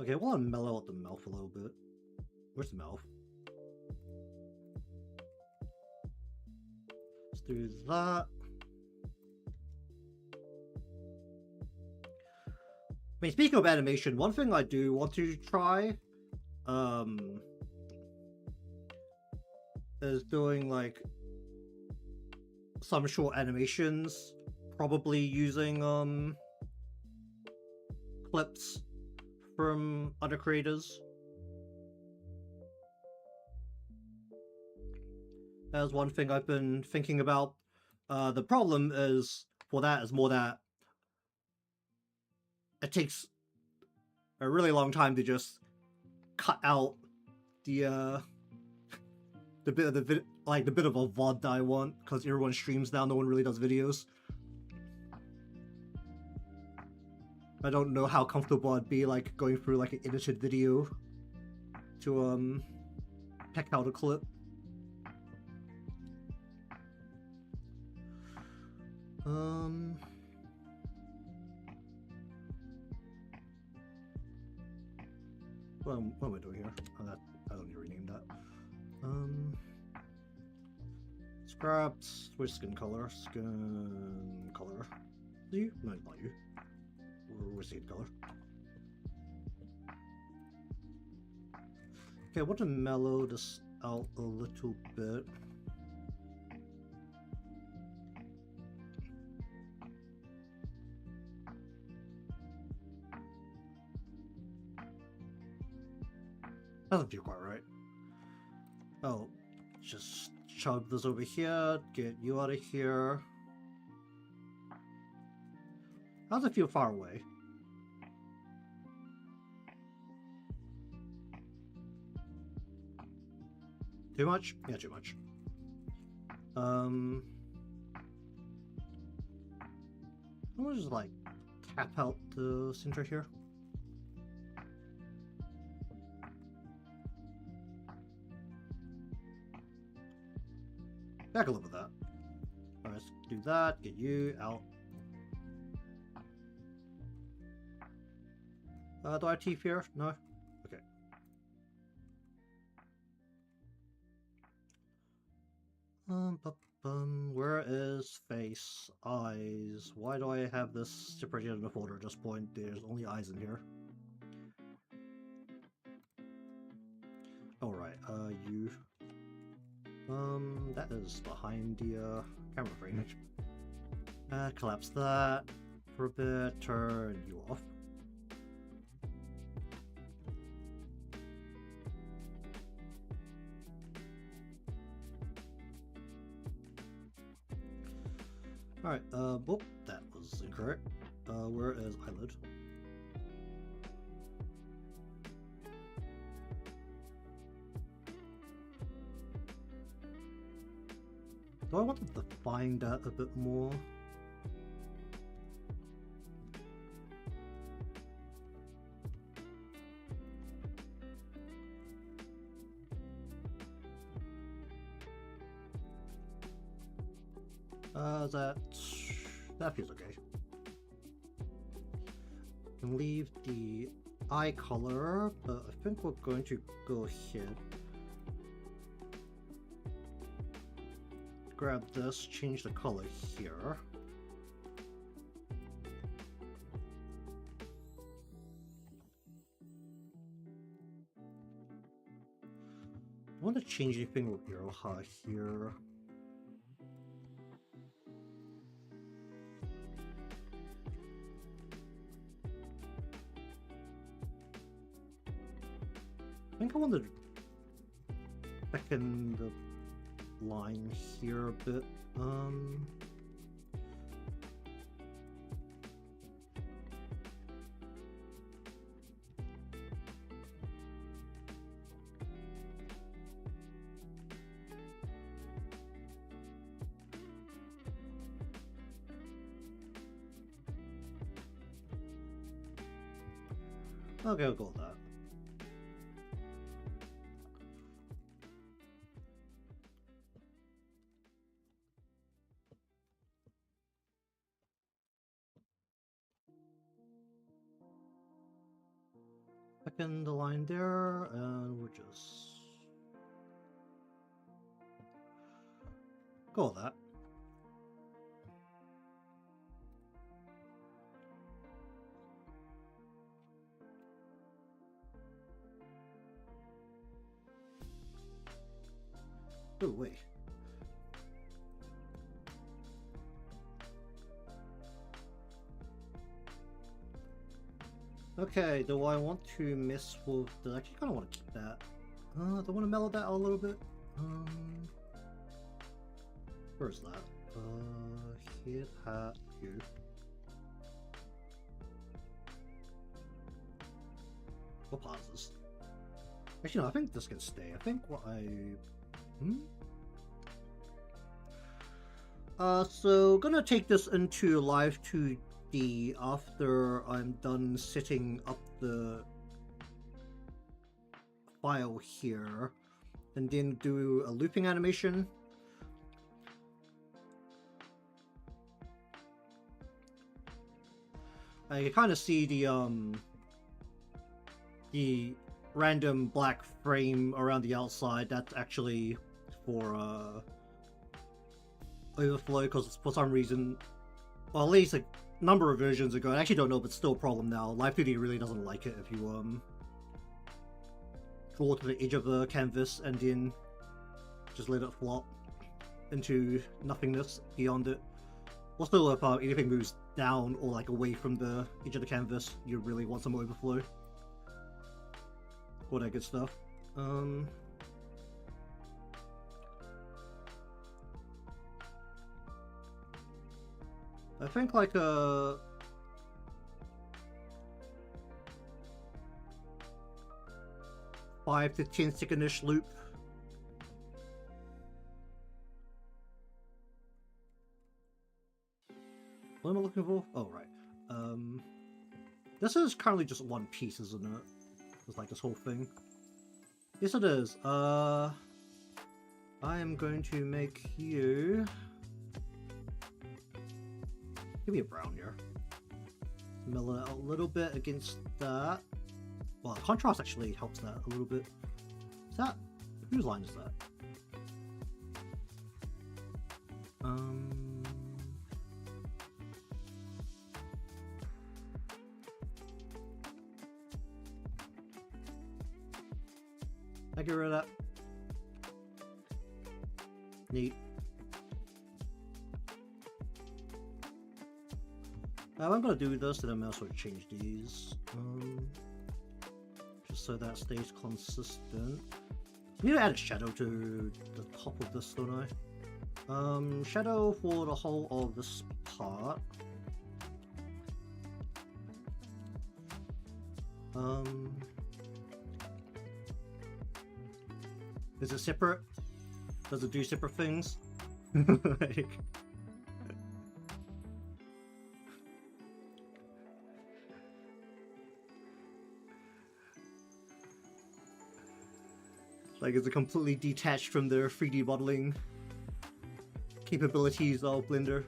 Speaker 1: Okay, well, I'll mellow out the mouth a little bit. Where's the mouth? Let's do that. I mean, speaking of animation, one thing I do want to try is doing like some short animations, probably using clips from other creators. That's one thing I've been thinking about. The problem is for that is more that it takes a really long time to just cut out the bit of the like the bit of a VOD that I want, because everyone streams now, no one really does videos. I don't know how comfortable I'd be like going through like an edited video to pick out a clip. What am I doing here? Oh, I don't need to rename that. Scraps. Where's skin color? Skin color. You? No, not you. Where's skin color? Okay, I want to mellow this out a little bit. Doesn't feel quite right. Oh, just shove this over here, get you out of here. How does it feel far away? Too much? Yeah, too much. I'm gonna just like tap out the center here. I can live with that. Alright, let's do that. Get you out. Do I have teeth here? No? Okay. Where is face, eyes? Why do I have this separated in a folder at this point? There's only eyes in here. Alright, you. That is behind the camera frame. Collapse that for a bit, turn you off. Alright, whoop, that was incorrect. Where is eyelid? Do I want to define that a bit more? That feels okay. Can leave the eye color, but I think we're going to go ahead. Grab this, change the color here. I want to change anything with Iroha here. I think I want to thicken the line here a bit. Okay, I'll go with that. Second the line there, and we'll just go with that. Oh, wait. Okay, do I want to mess with the... I actually kind of want to keep that. Do I want to mellow that out a little bit? Where's that? Here, hat, you. What pauses? Actually, no, I think this can stay. I think what I... So gonna take this into Live2D after I'm done setting up the file here, and then do a looping animation. I can kind of see the random black frame around the outside. That's actually for overflow, because for some reason, well, at least a number of versions ago, I actually don't know, but it's still a problem now. Live2D really doesn't like it if you draw to the edge of the canvas and then just let it flop into nothingness beyond it. Also, if anything moves down or like away from the edge of the canvas, you really want some overflow. All that good stuff. I think like a 5 to 10 second-ish loop. What am I looking for? Oh, right. This is currently just one piece, isn't it? It's like this whole thing. Yes, it is. I am going to make you... Give me a brown here. Mellow it out a little bit against that. Well, the contrast actually helps that a little bit. Is that... Whose line is that? I get rid of that. Neat. I'm gonna do this, and I'm also change these, just so that stays consistent. I need to add a shadow to the top of this, don't I? Shadow for the whole of this part. Is it separate? Does it do separate things? Like... Like, is it completely detached from the 3D modeling capabilities of Blender?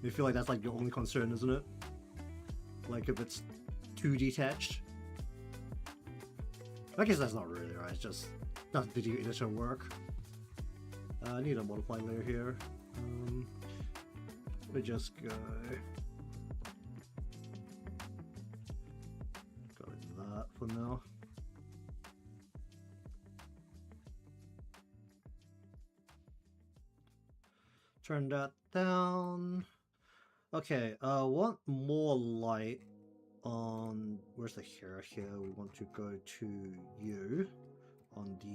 Speaker 1: I feel like that's like your only concern, isn't it? Like, if it's too detached. I guess that's not really right, it's just not video editor work. I need a multiply layer here. Let me just go with that for now. Turn that down. Okay, want more light on, where's the hair here? We want to go to you on the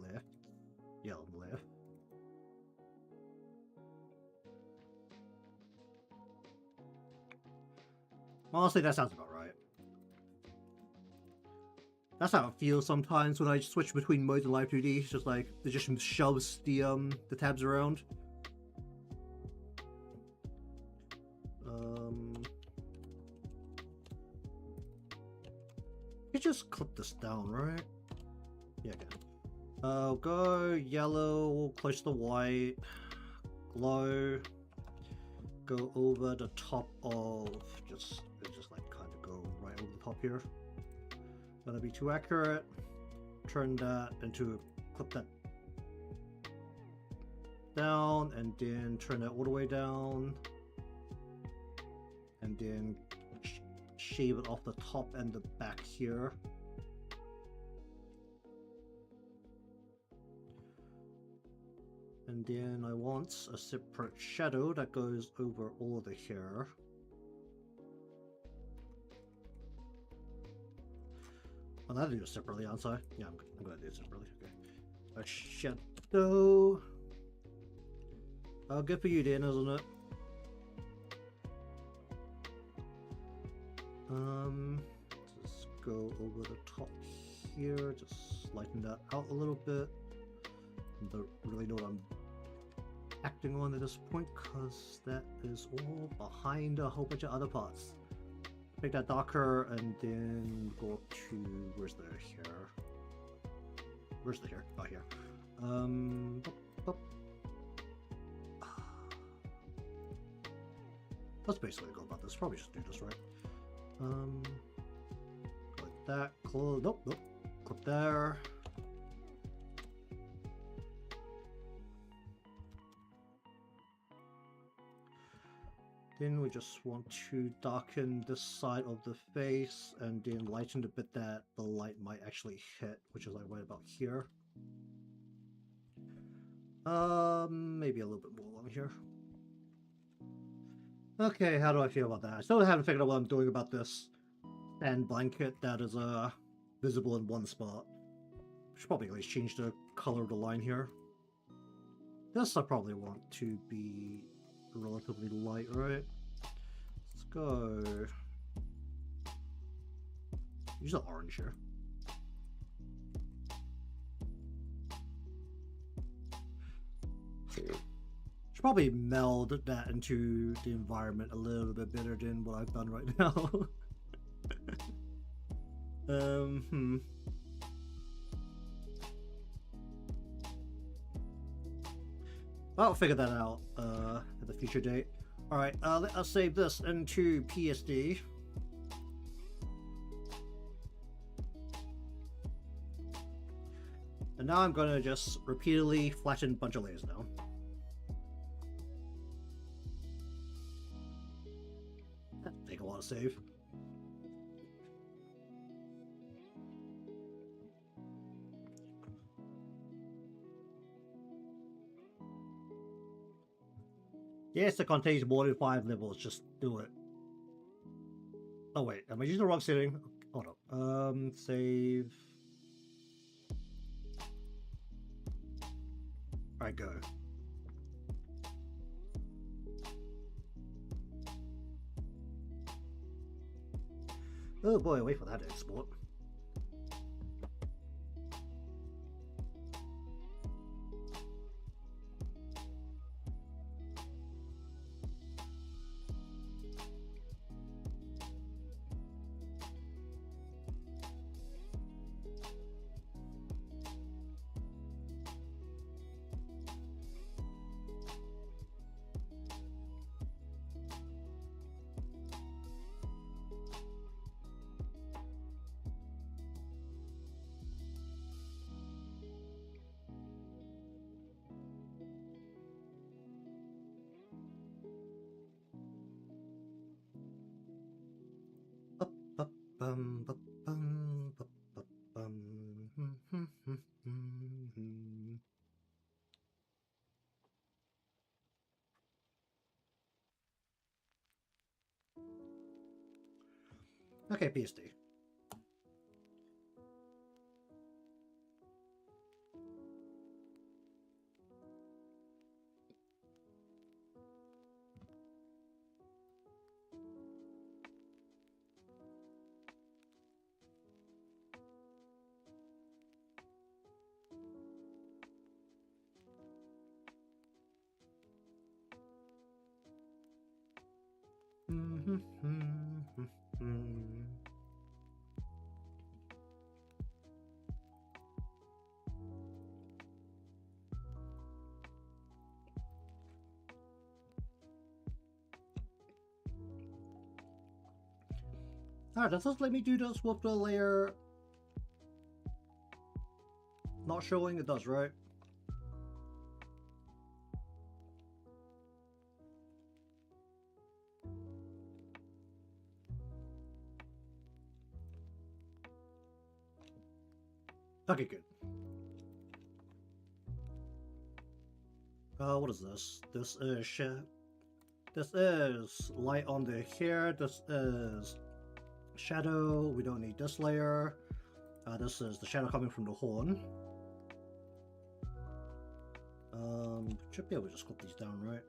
Speaker 1: left. Yeah, on the left. Honestly, that sounds about right. That's how it feels sometimes when I switch between modes in Live2D. It's just like, it just shoves the tabs around. You just clip this down, right? Yeah, okay. Go yellow, close to the white, glow, go over the top of, just like kind of go right over the top here. That'll be too accurate. Turn that into, clip that down, and then turn that all the way down, and then shave it off the top and the back here. And then I want a separate shadow that goes over all the hair. Well, I'll do it separately, aren't I? Yeah, I'm gonna do it separately. Okay. A shadow. Good for you then, isn't it? Just go over the top here, just lighten that out a little bit. Don't really know what I'm acting on at this point, because that is all behind a whole bunch of other parts. Make that darker, and then go up to, where's the hair? Where's the hair? Oh, here. Let's basically go about this. Probably just do this right. Like that, close, nope, clip there. Then we just want to darken this side of the face and then lighten the bit that the light might actually hit, which is like right about here. Maybe a little bit more along here. Okay, how do I feel about that? I still haven't figured out what I'm doing about this sand blanket that is visible in one spot. Should probably at least change the color of the line here. This I probably want to be relatively light, right? Let's go. Use the orange here. Should probably meld that into the environment a little bit better than what I've done right now. I'll figure that out at a future date. Alright, let us save this into PSD. And now I'm gonna just repeatedly flatten a bunch of layers now. Take a lot of save. Yes, it contains more than 5 levels, just do it. Oh wait, am I using the wrong setting? Hold on. Save. Alright, go. Oh boy, wait for that to export. Okay, PSD. Alright, does this let me do this with the layer not showing? It does, right? Okay, good. What is this? This is light on the hair. This is shadow. We don't need this layer. This is the shadow coming from the horn. Should be able to just clip these down, right?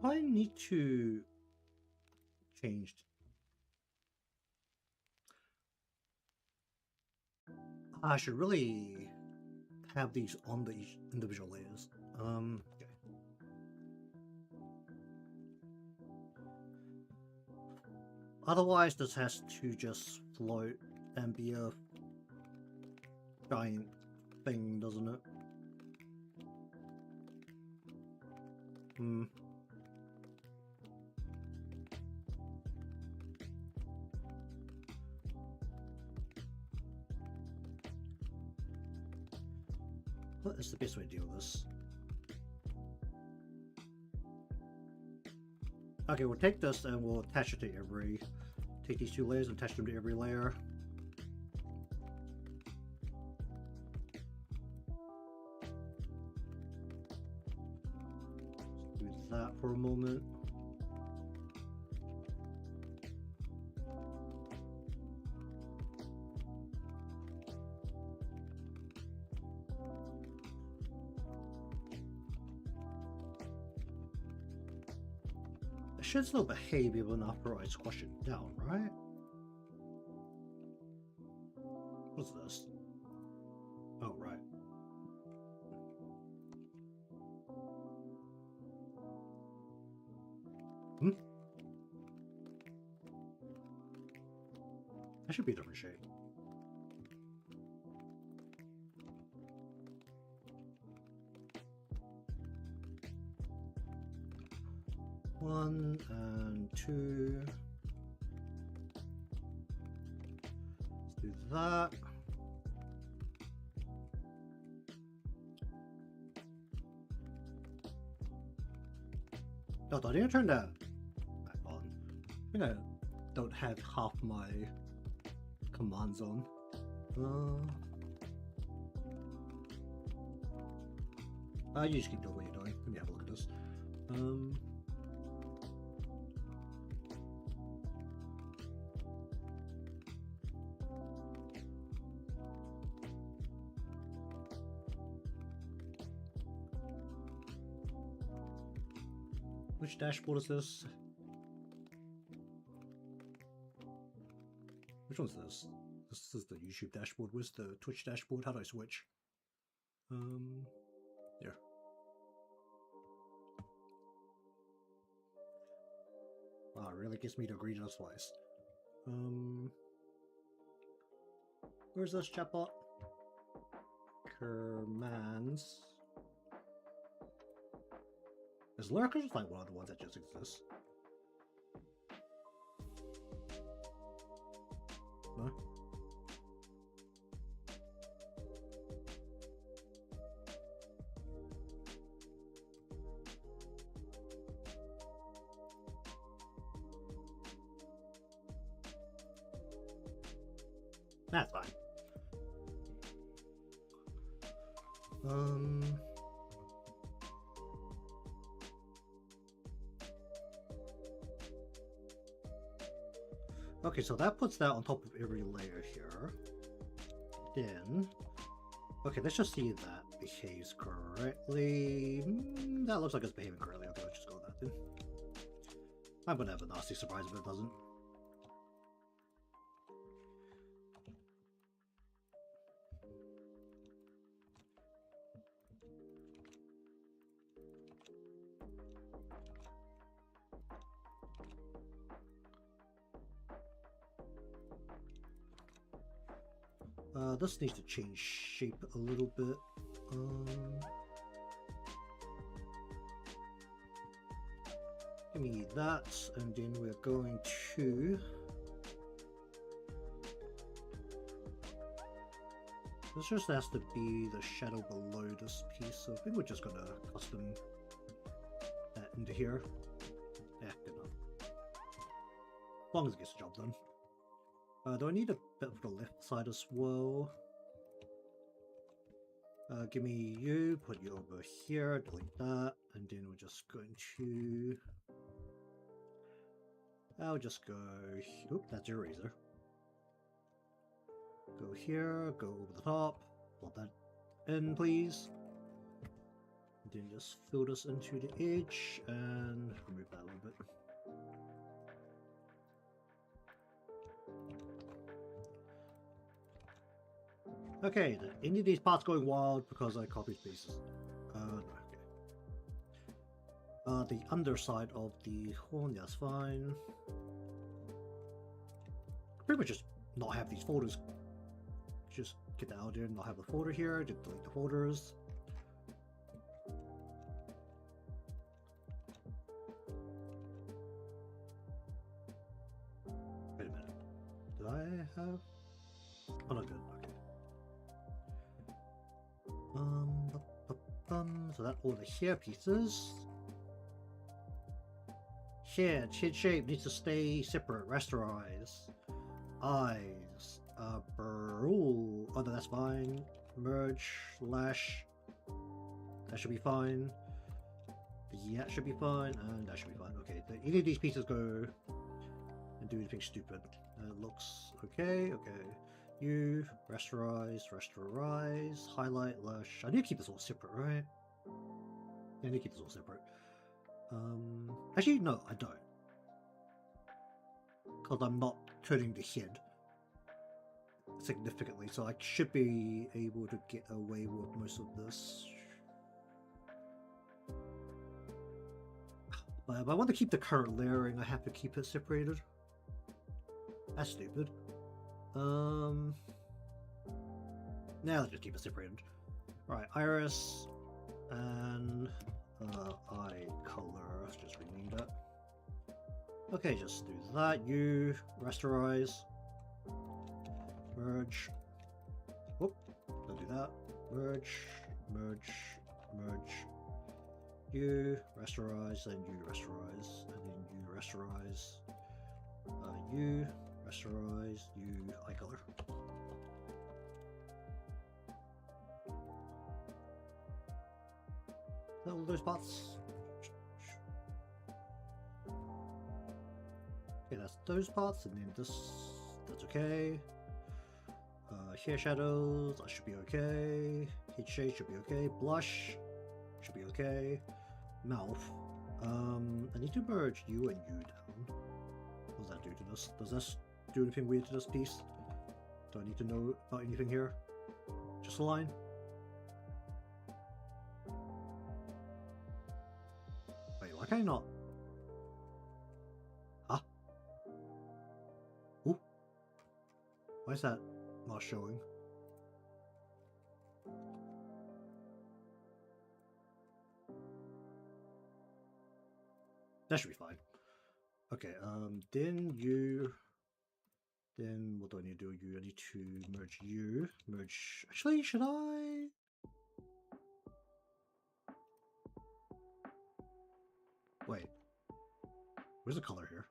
Speaker 1: I need to change. I should really have these on the individual layers. Okay. Otherwise, this has to just float and be a giant thing, doesn't it? What is the best way to deal with this? Okay, we'll take this and we'll attach it to every... Take these 2 layers and attach them to every layer. Let's do that for a moment. Should still behave even after I squash it down, right? What's this? Oh, right. That should be a different shade. 1 and 2. Let's do that. No, I need to turn that back on. I think I don't have half my commands on. You just keep doing what you're doing. Let me have a look at this. Which dashboard is this? Which one's this? This is the YouTube dashboard. Where's the Twitch dashboard? How do I switch? Here. Wow, it really gets me to agree to this twice. Where's this chatbot? Commands. Is Lurker just like one of the ones that just exists? No? That's fine. Okay, so that puts that on top of every layer here. Then, okay, let's just see if that behaves correctly. That looks like it's behaving correctly. Okay, let's just go with that then. I'm gonna have a nasty surprise if it doesn't. This needs to change shape a little bit. Give me that, and then we're going to... This just has to be the shadow below this piece, so I think we're just gonna custom that into here. Yeah, good enough. As long as it gets the job done. Do I need a bit of the left side as well? Give me you, put you over here, delete that, and then we're just going to... I'll just go... Oop, that's your razor. Go here, go over the top, plot that in, please. And then just fill this into the edge, and remove that a little bit. Okay, any of these parts going wild because I copied pieces. No, okay. The underside of the horn, that's fine. Pretty much just not have these folders. Just get that out there and not have the folder here, just delete the folders. Wait a minute. Did I have... Oh, no, good. Okay. So that all the hair pieces. Head shape needs to stay separate. Rasterize. Eyes. Oh no, that's fine. Merge. Lash. That should be fine. Yeah, that should be fine, and that should be fine. Okay, any of these pieces go and do anything stupid. Looks okay. Okay. You, rasterize, highlight, lash. I need to keep this all separate, right? Yeah, I need to keep this all separate. Actually, no, I don't. Because I'm not turning the head significantly, so I should be able to get away with most of this. But if I want to keep the current layering, I have to keep it separated. That's stupid. Now let's just keep it separated. Right, iris and eye color. Let's just rename that. Okay, just do that. You rasterize. Merge. Whoop. Don't do that. Merge. Merge. Merge. You rasterize, and you rasterize, and then you rasterize. You rasterize. You eye color. All those parts. Okay, that's those parts, and then this. That's okay. Hair shadows, that should be okay. Head shade should be okay. Blush should be okay. Mouth. I need to merge you and you down. What does that do to this? Does this do anything weird to this piece? Do I need to know about anything here? Just a line? Wait, why can I not? Huh? Ooh. Why is that not showing? That should be fine. Okay, then what do I need to do? I need to merge you. Merge. Actually, should I? Wait. Where's the color here?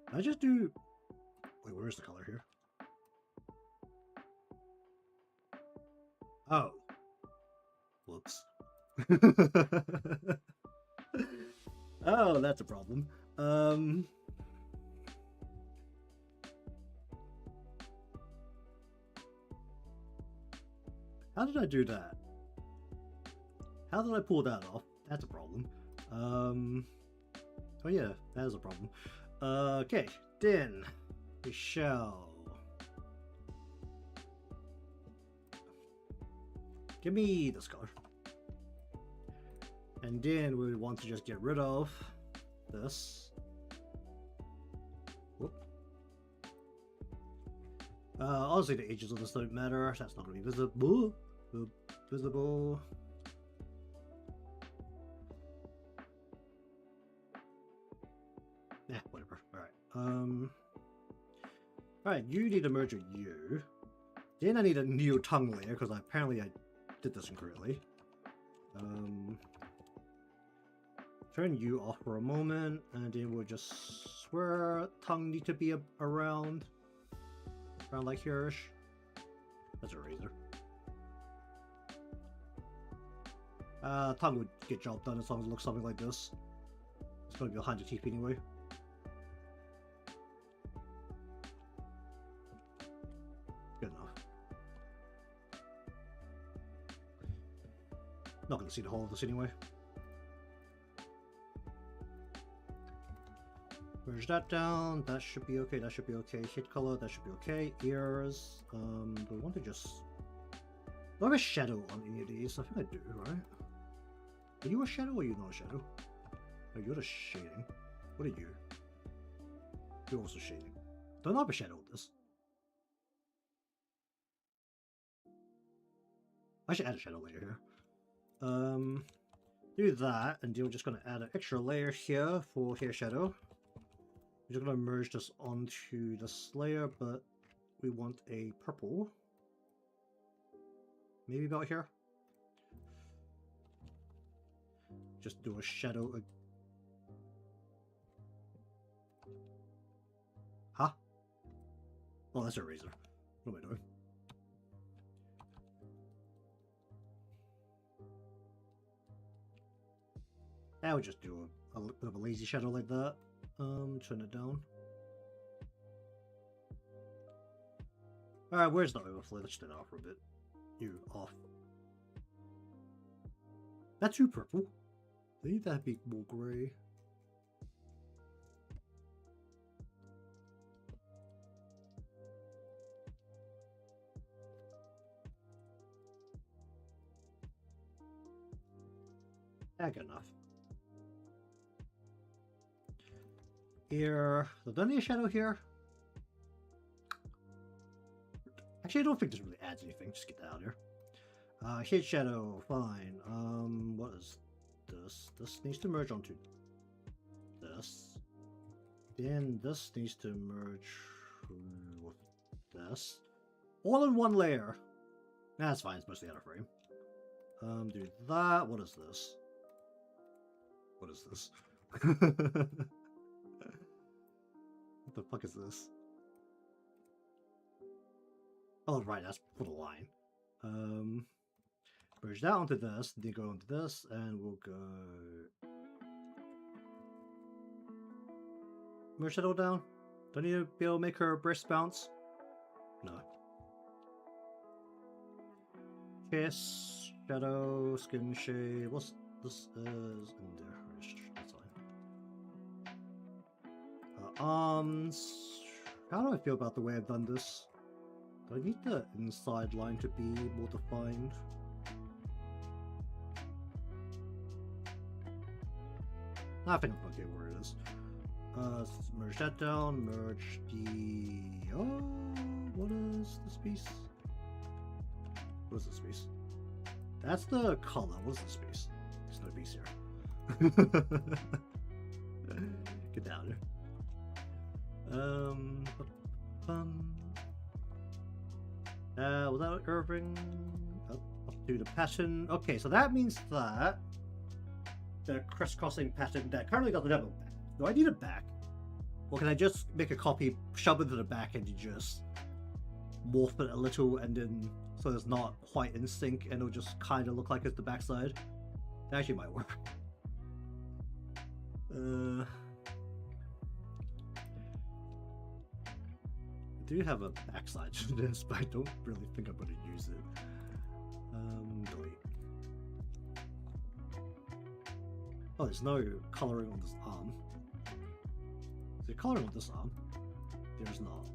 Speaker 1: Can I just do. Wait, where's the color here? Oh. Whoops. Oh, that's a problem. How did I do that? How did I pull that off? That's a problem. Oh yeah, that is a problem. Okay, then we shall give me this color. And then we want to just get rid of this. Whoop. Honestly, the edges of this don't matter. That's not going to be visible. Visible. Yeah, whatever. Alright. Alright, you need to merge with you. Then I need a new tongue layer, because apparently I did this incorrectly. Turn you off for a moment, and then we'll just swear tongue need to be around like here-ish. That's a razor. Tongue would get job done as long as it looks something like this. It's going to be behind the teeth anyway. Good enough. Not going to see the whole of this anyway. Merge that down, that should be okay, that should be okay. Head color, that should be okay. Ears, do we want to just... Do I have a shadow on any of these? I think I do, right? Are you a shadow or are you not a shadow? Oh, you're the shading. What are you? You're also shading. Do I not have a shadow with this? I should add a shadow layer here. Do that, and then we're just going to add an extra layer here for hair shadow. We're just going to merge this onto this layer, but we want a purple. Maybe about here. Just do a shadow. Huh? Oh, that's a razor. What am I doing? I would just do a bit of a lazy shadow like that. Turn it down. Alright, where's the overflow? Let's turn it off for a bit. You off. That's too purple. I need that to be more grey. Yeah, good enough. Here, so don't need a shadow here. Actually, I don't think this really adds anything. Just get that out of here. Head shadow, fine. What is this? This needs to merge onto this. Then this needs to merge with this. All in one layer. That's fine, it's mostly out of frame. Do that. What is this? What is this? What the fuck is this? Oh, right, that's for the line. Merge that onto this, then go onto this, and we'll go... Merge that all down? Do I need to be able to make her breast bounce? No. Kiss, shadow, skin shade, what's this is in there? That's fine. Arms. How do I feel about the way I've done this? Do I need the inside line to be more defined? I think I'm okay where it is. Let's merge that down, merge the... Oh, what is this piece? What is this piece? That's the color. What is this piece? There's no piece here. Get down here. Without Irving, up to the pattern. Okay, so that means that the crisscrossing pattern that currently doesn't have a back. Do I need a back? Or can I just make a copy, shove it to the back, and you just morph it a little, and then so it's not quite in sync, and it'll just kind of look like it's the backside? That actually might work. I do have a backside to this, but I don't really think I'm going to use it. Delete. Oh, there's no coloring on this arm. Is there coloring on this arm? There's not.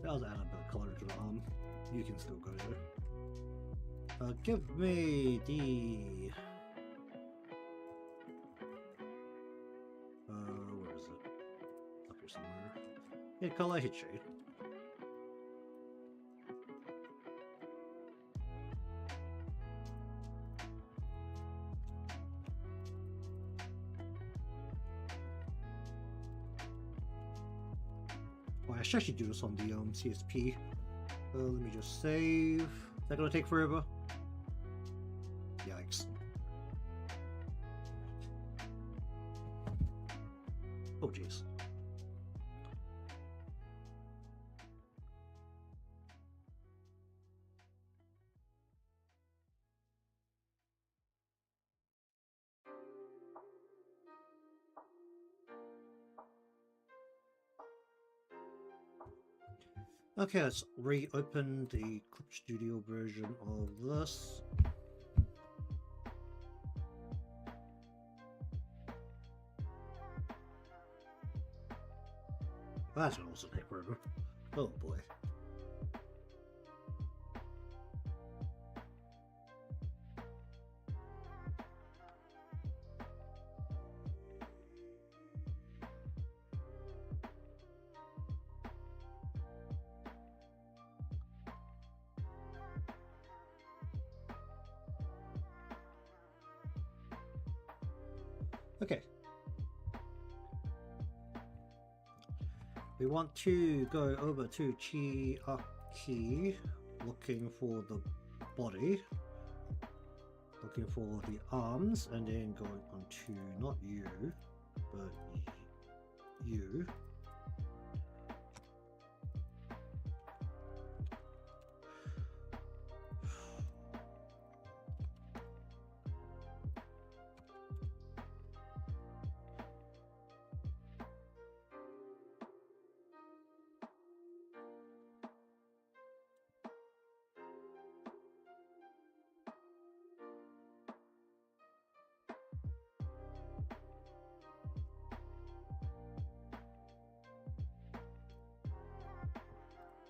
Speaker 1: That was add a bit of color to the arm. You can still go there. Give me the... where is it? Up here somewhere. Yeah, color hit shade. I should actually do this on the CSP. Let me just save. Is that gonna take forever? Yikes. Oh jeez. Okay, let's reopen the Clip Studio version of this. That's gonna also take forever. Oh boy. Okay. We want to go over to Chiaki, looking for the body, looking for the arms, and then going on to not you, but you.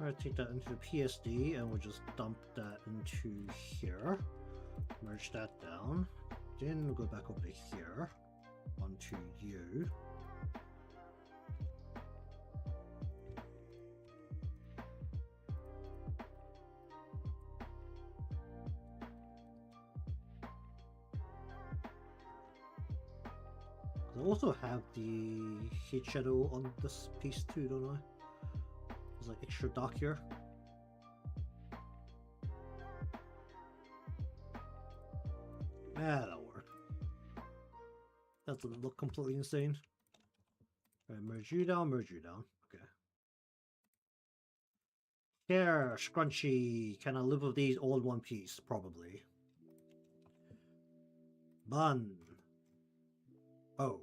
Speaker 1: I'm going to take that into the PSD and we'll just dump that into here. Merge that down. Then we'll go back over here onto you. I also have the heat shadow on this piece too, don't I? It's like extra dark here. Yeah, that'll work. That doesn't look completely insane. Alright, merge you down, merge you down. Okay. Hair, scrunchy. Can I live with these all in one piece? Probably. Bun. Oh.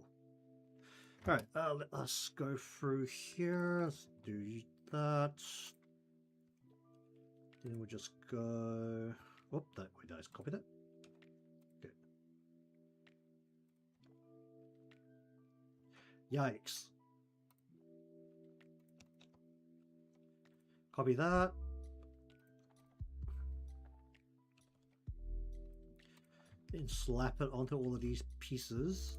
Speaker 1: Alright, let us go through here. Let's do that. Then we'll just go... Oh, that, wait, did I copy that? Okay. Yikes. Copy that. And slap it onto all of these pieces.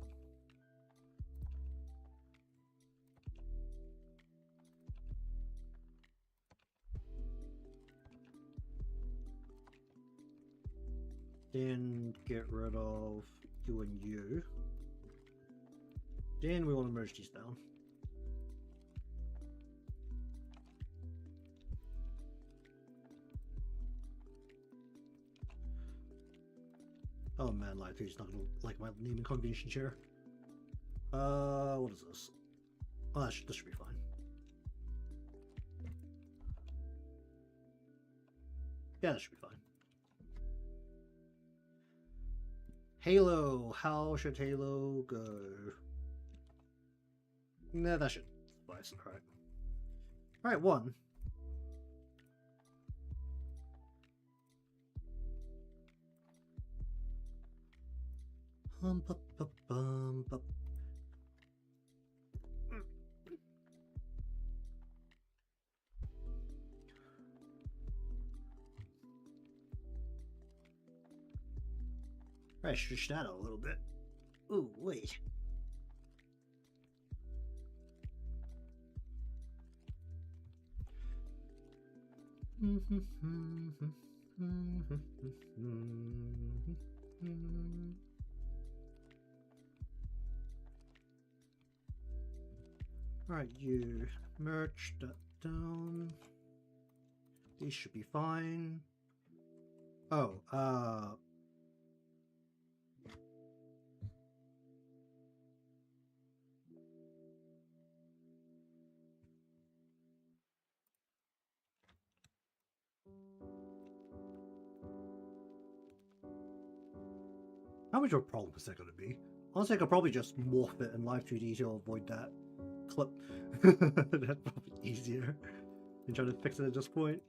Speaker 1: Then get rid of you and you. Then we want to merge these down. Oh man, Live2D's not gonna like my naming combination here. What is this? Oh, this should be fine. Yeah, that should be fine. Halo. How should Halo go? Nah, that should suffice. Alright. Alright, one. I should stretch that out a little bit. Ooh, wait. Alright, you merge that down. These should be fine. Oh, how much of a problem is that going to be? Honestly, I could probably just morph it in Live2D to avoid that clip. That's probably easier than trying to fix it at this point.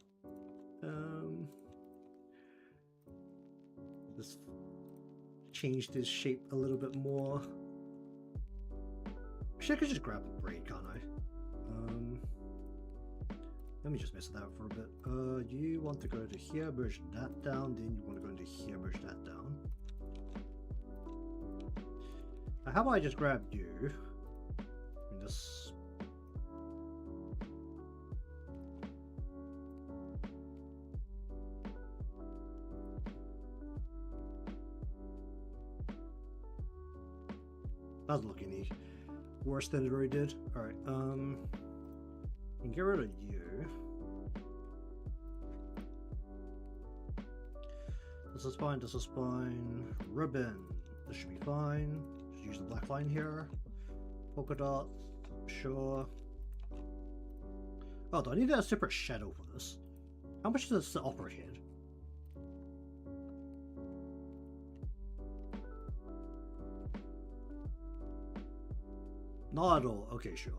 Speaker 1: Just changed his shape a little bit more. Actually, I could just grab the braid, can't I? Let me just mess with that for a bit. You want to go to here, merge that down, then you want to go into here, merge that down. How about I just grab you? And just... That's looking any worse than it already did. Alright, and get rid of you. This is fine, this is fine. Ribbon, this should be fine. Just use the black line here. Polka dots, sure. Oh, do I need a separate shadow for this? How much does the opera hit? Not at all. Okay, sure.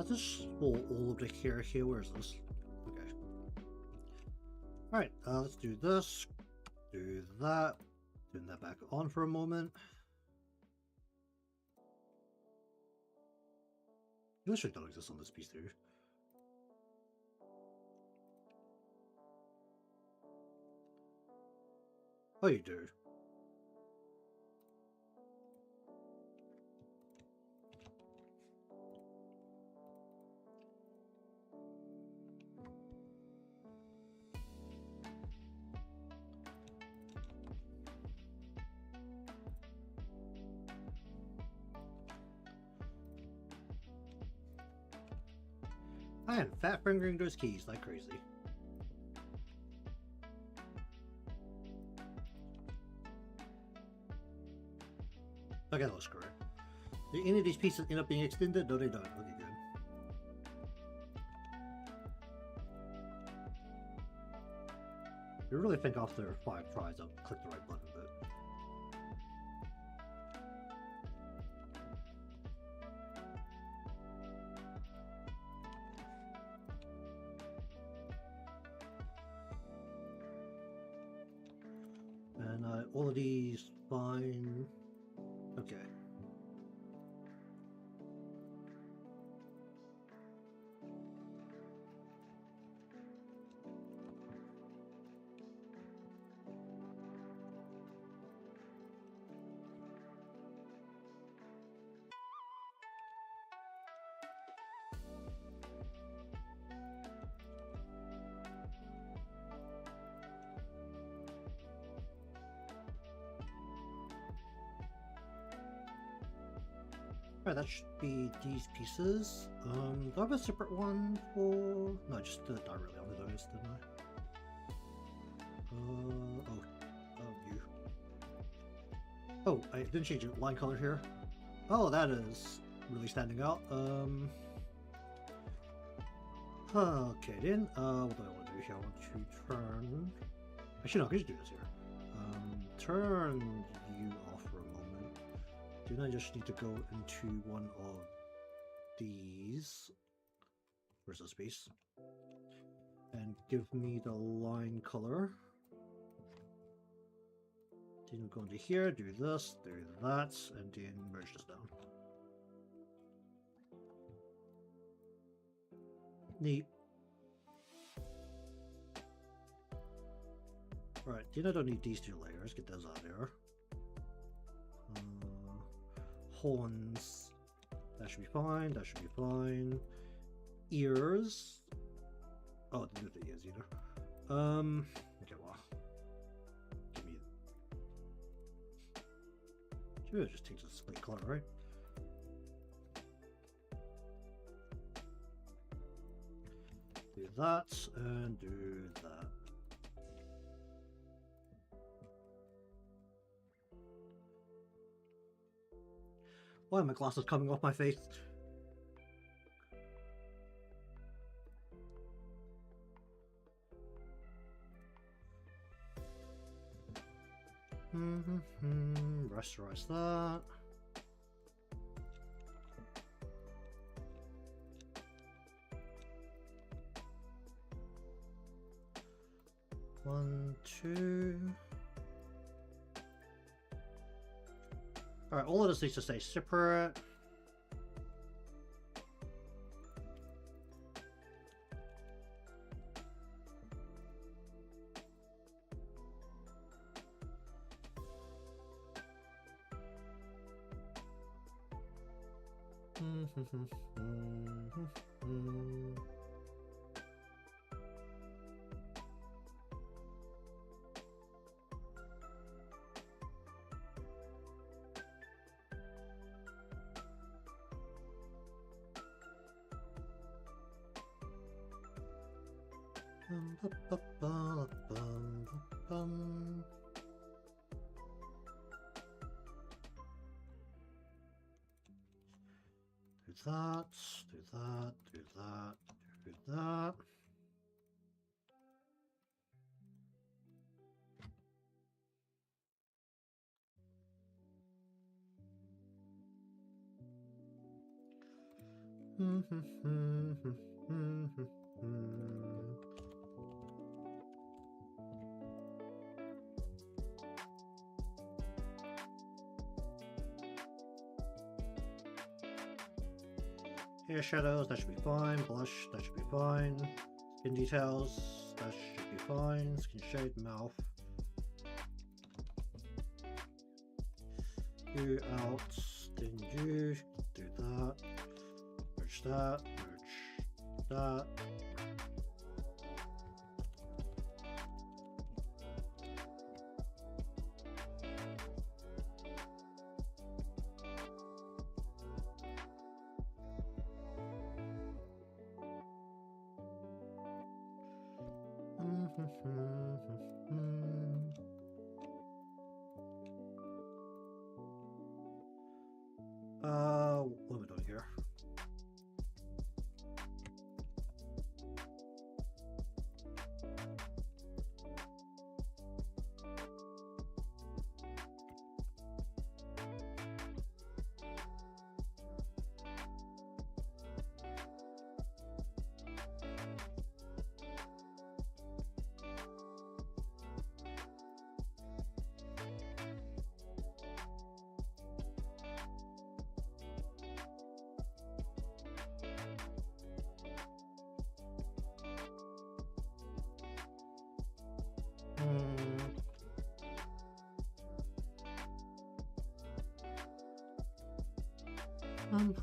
Speaker 1: Just pull all of the hair here. Where's this? Okay. Alright, let's do this. Do that. Turn that back on for a moment. This should not exist on this piece too. Oh, you do. I am fat fingering those keys like crazy. Okay, that looks correct. Do any of these pieces end up being extended? No, they don't. Okay, good. You really think after 5 tries I'll click the right button, but... And all of these fine. Okay. Alright, that should be these pieces. Do I have a separate one for... No, I just did directly on those, didn't I? You. Oh, I didn't change the line color here. Oh, that is really standing out. Okay then, what do I want to do here? I want to turn... Actually, no, I can just do this here. Turn you off for a moment. Then I just need to go into one of these. Where's the space? And give me the line color. Then go into here, do this, do that, and then merge this down. Neat. Alright, then I don't need these 2 layers, get those out of there. Horns, that should be fine, that should be fine. Ears. Oh, didn't do the ears either. Okay, well. Give me... Should just take the split color, right? Do that, and do that. Why are my glasses coming off my face? Rasterize that. One, two. Alright, all of this needs to stay separate. Do that, do that, do that, do that. Hair shadows, that should be fine. Blush, that should be fine. Skin details, that should be fine. Skin shade, mouth. You out, then you do that. Merge that, merge that. What am I doing here? Hum.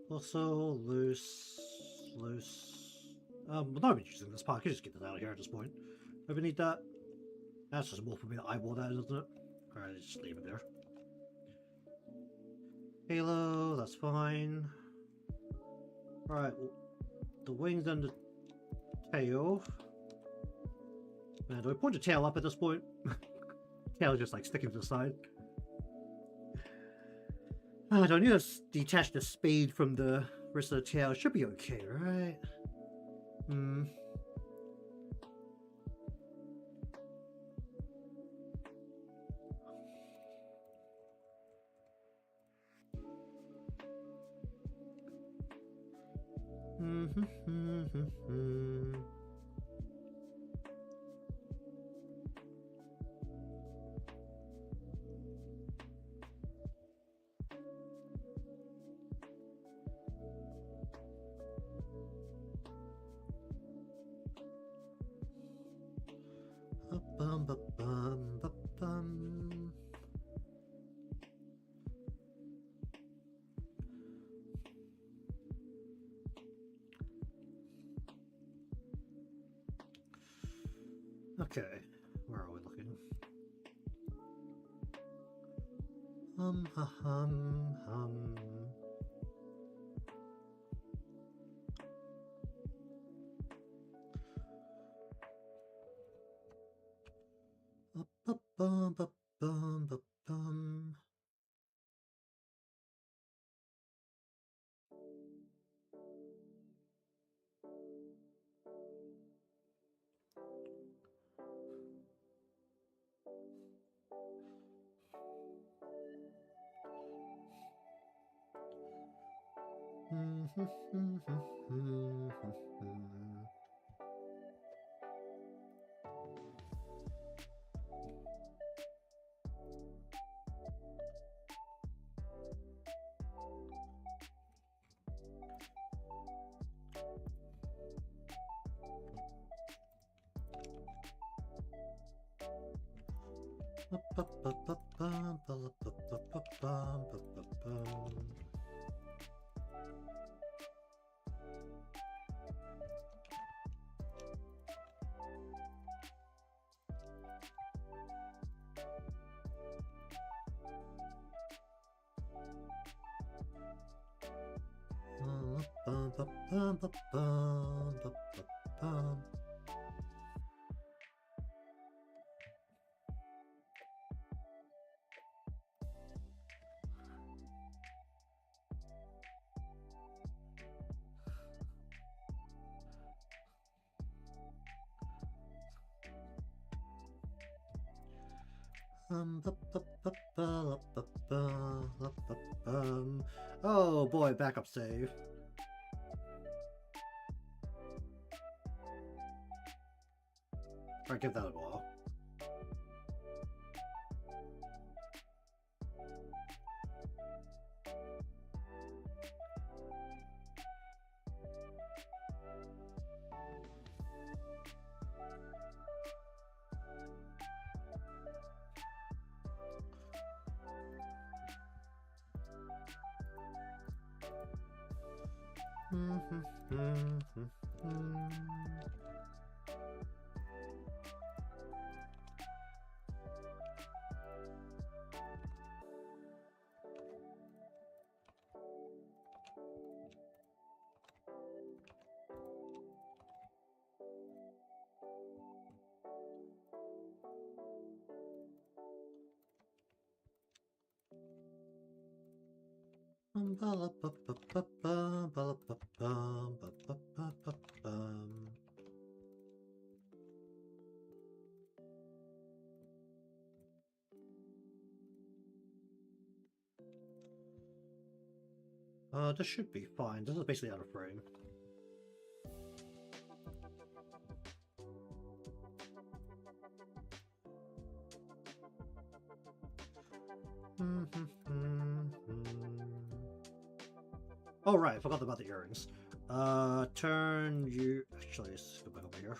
Speaker 1: Also, loose. We're not even using this part. I can just get it out of here at this point. Maybe need that. That's just more for me to eyeball that, isn't it? Alright, just leave it there. Halo, that's fine. Alright, the wings and the tail. Man, do I point the tail up at this point? Tail is just like sticking to the side. I don't need to detach the spade from the rest of the tail. It should be okay, right? Okay, where are we looking? Oh boy, backup save. Alright, give that a while. This should be fine. This is basically out of frame. Oh right, I forgot about the earrings. Turn you... Actually, let's go back over here.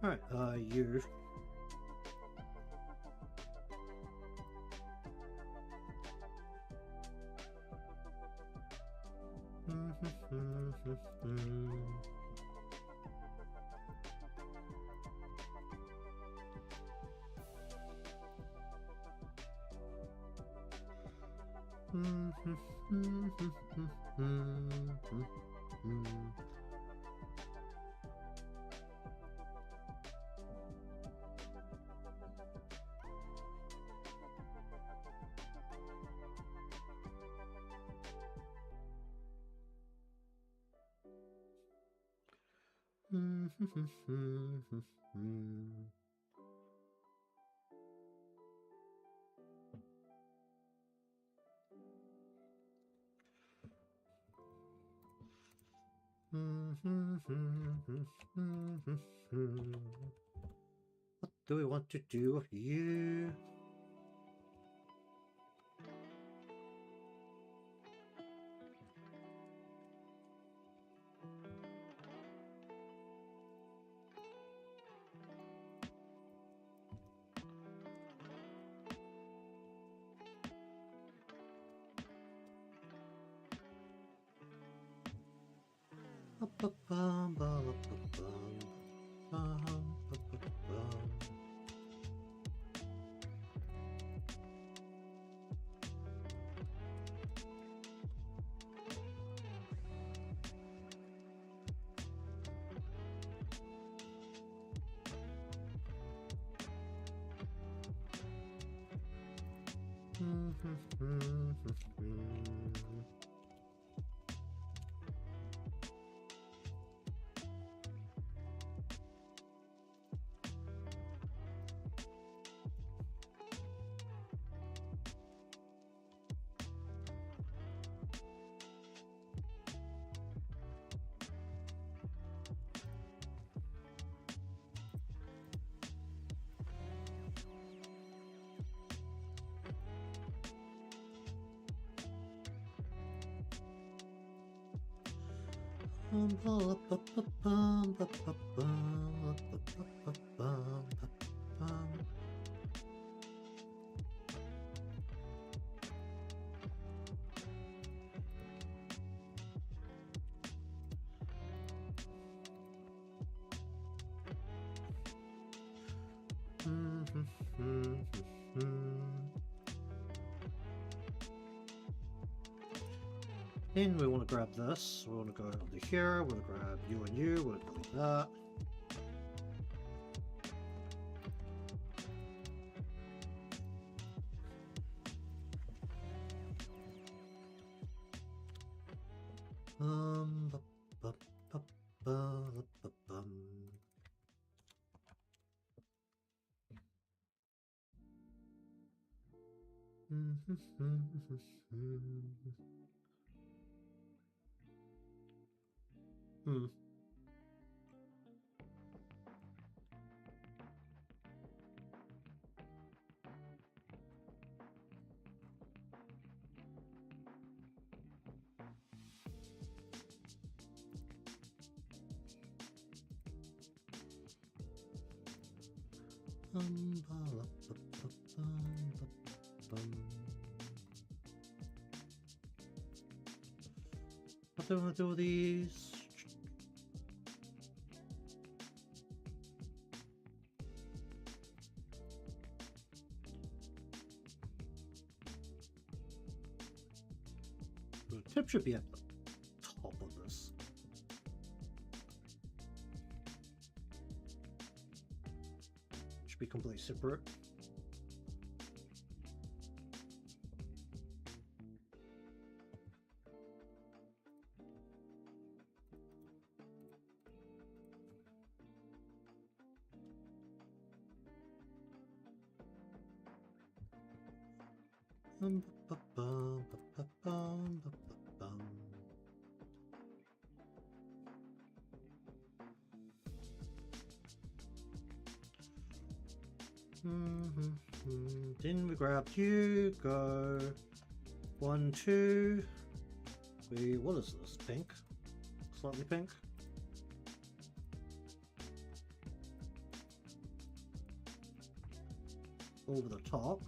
Speaker 1: Alright, you. What do we want to do with you? Then we want to grab this. We want to go over here. We want to grab you and you. We want to delete that. What do I do with these? The tip should be at the top of this. Should be completely separate. Then we grab you, go 1, 2. What is this? Pink? Slightly pink. Over the top.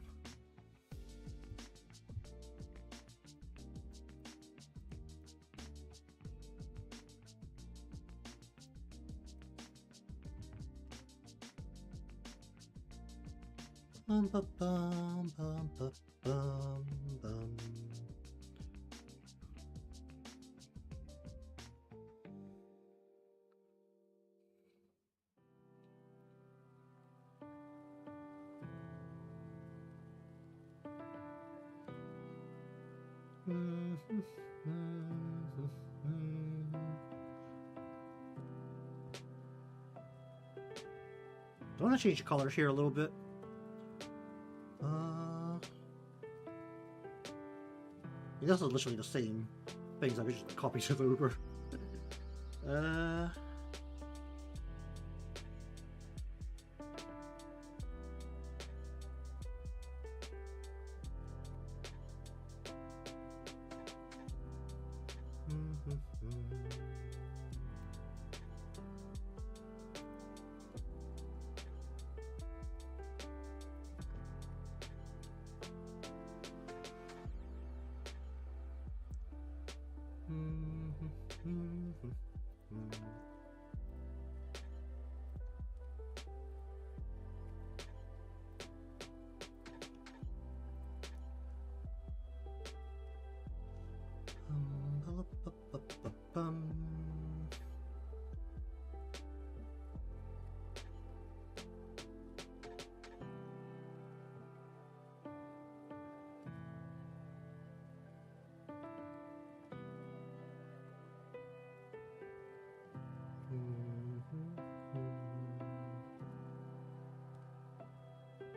Speaker 1: Bum, bum, bum, bum, bum, bum, bum. I want to change the color here a little bit. This is literally the same things. I could just copy it over.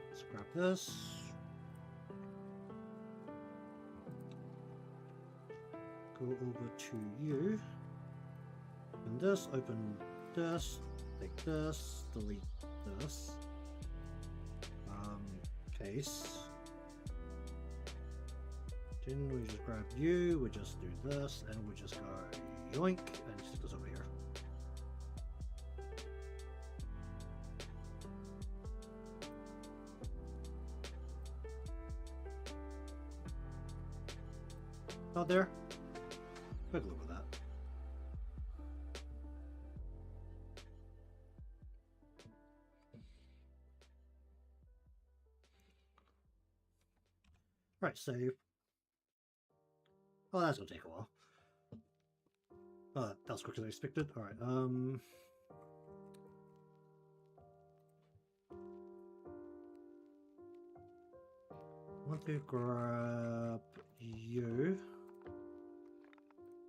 Speaker 1: Let's grab this. Go over to you. Open this, open this, take this, delete this. Case. Then we just grab you, we just do this, and we just go yoink and stick this over here. out there. Quick look at that. Right, save. Oh, that's gonna take a while. Oh, that was quicker than I expected. Alright, want to grab you.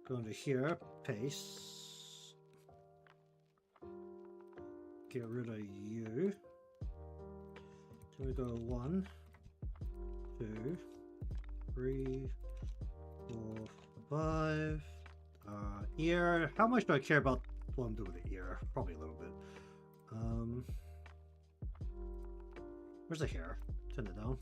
Speaker 1: Go into here, paste. Get rid of you. So we go 1, 2, 3, 4, 5. Ear. How much do I care about what I'm doing with the ear? Probably a little bit. Where's the hair? Turn it down.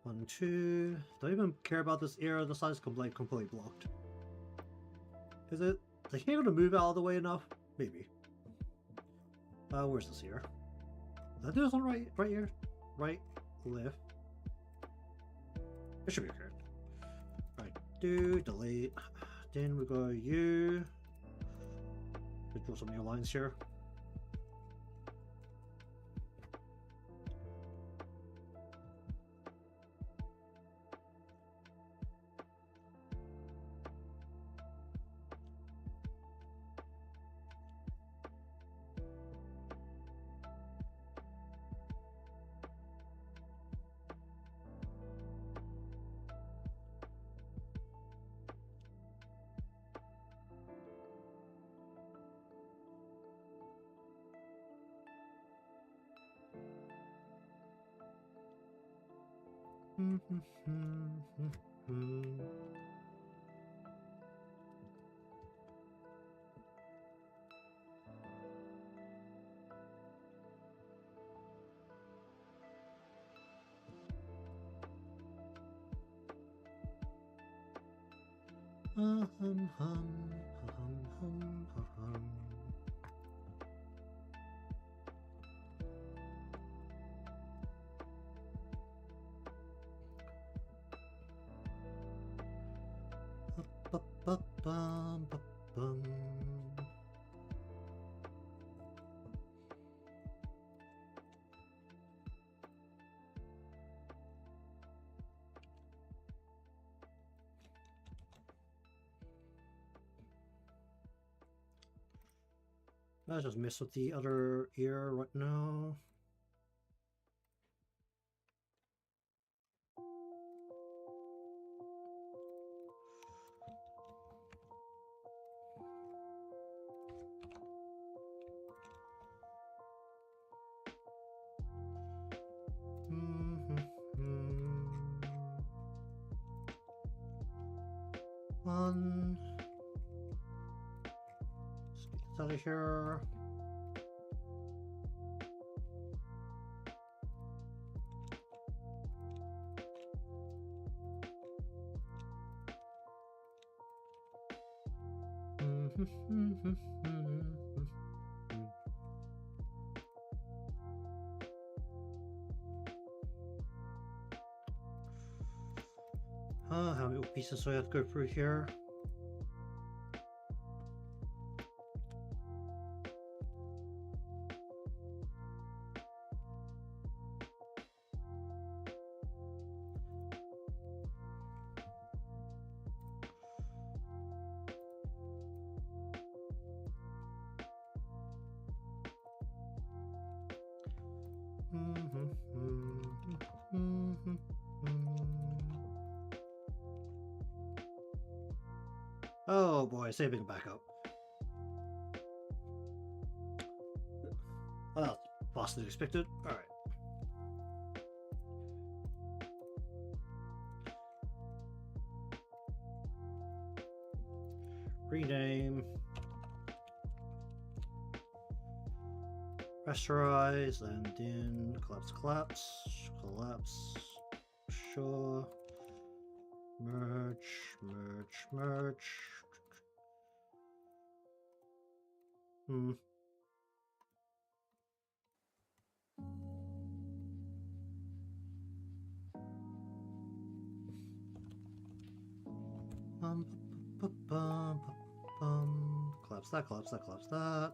Speaker 1: One, two. Don't even care about this area. The side's completely blocked. Is it? Is he able to move out of the way enough? Maybe. Where's this here? Did I do this one right here? Right, left. It should be okay. Right, delete. Then we go you. Let's draw some new lines here. Let's just mess with the other ear right now. One. Let's get this out of here. How many pieces do I have to go through here? Oh boy, saving backup. Well, that's faster than expected. Alright. Rename. Rasterize, and then collapse. Sure. Merge. Collapse that.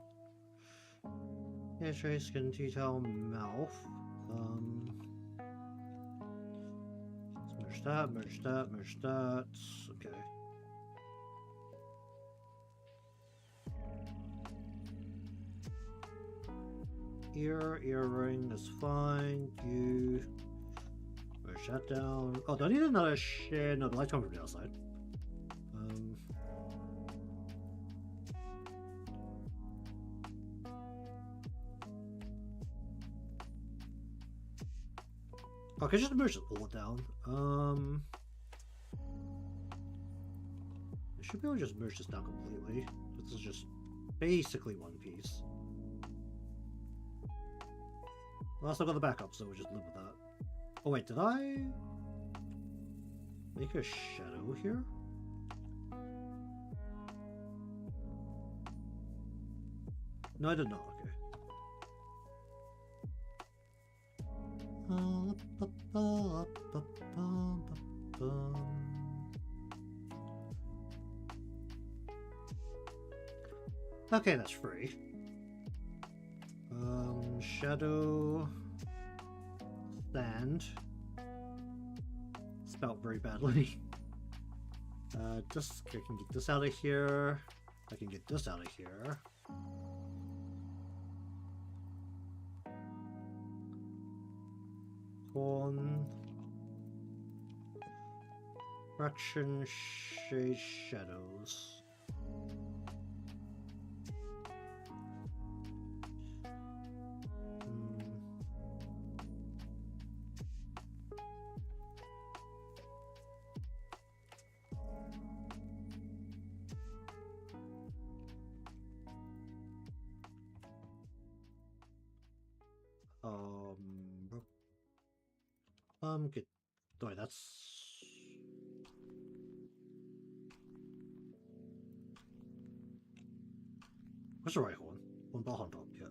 Speaker 1: Yeah, trace, skin detail, mouth. Let's merge that. Okay. Earring is fine. You merge that down. Oh, do I need another share? No, the light's coming from the outside. Okay, just merge it all down. I should be able to just merge this down completely. This is just basically one piece. Well, I still got the backup, so we'll just live with that. Oh wait, did I make a shadow here? No, I did not. Okay. Okay, that's free. Shadow sand. Spelled very badly. Just I can get this out of here. I can get this out of here. Horn. Fraction shade shadows. Good. Sorry, that's... What's the right horn? One bar on top, yeah.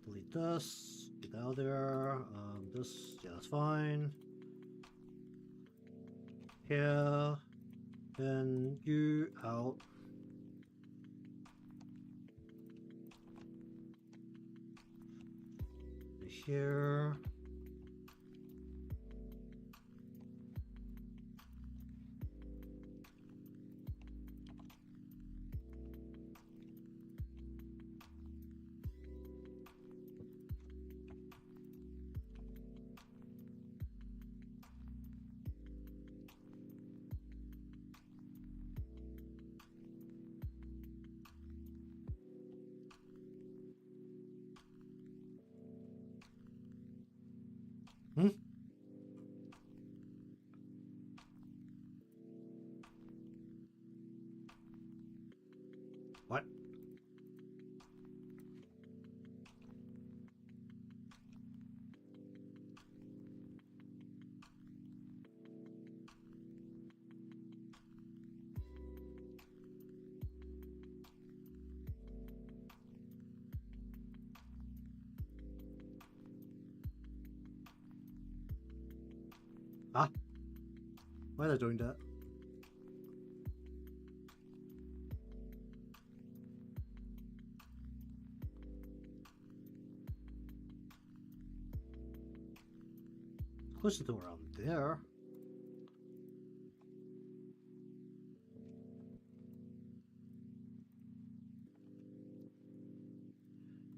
Speaker 1: Delete this, get out of there. This, yeah, that's fine. Here, then you out. Here. What? Why are they doing that? Close the door around there.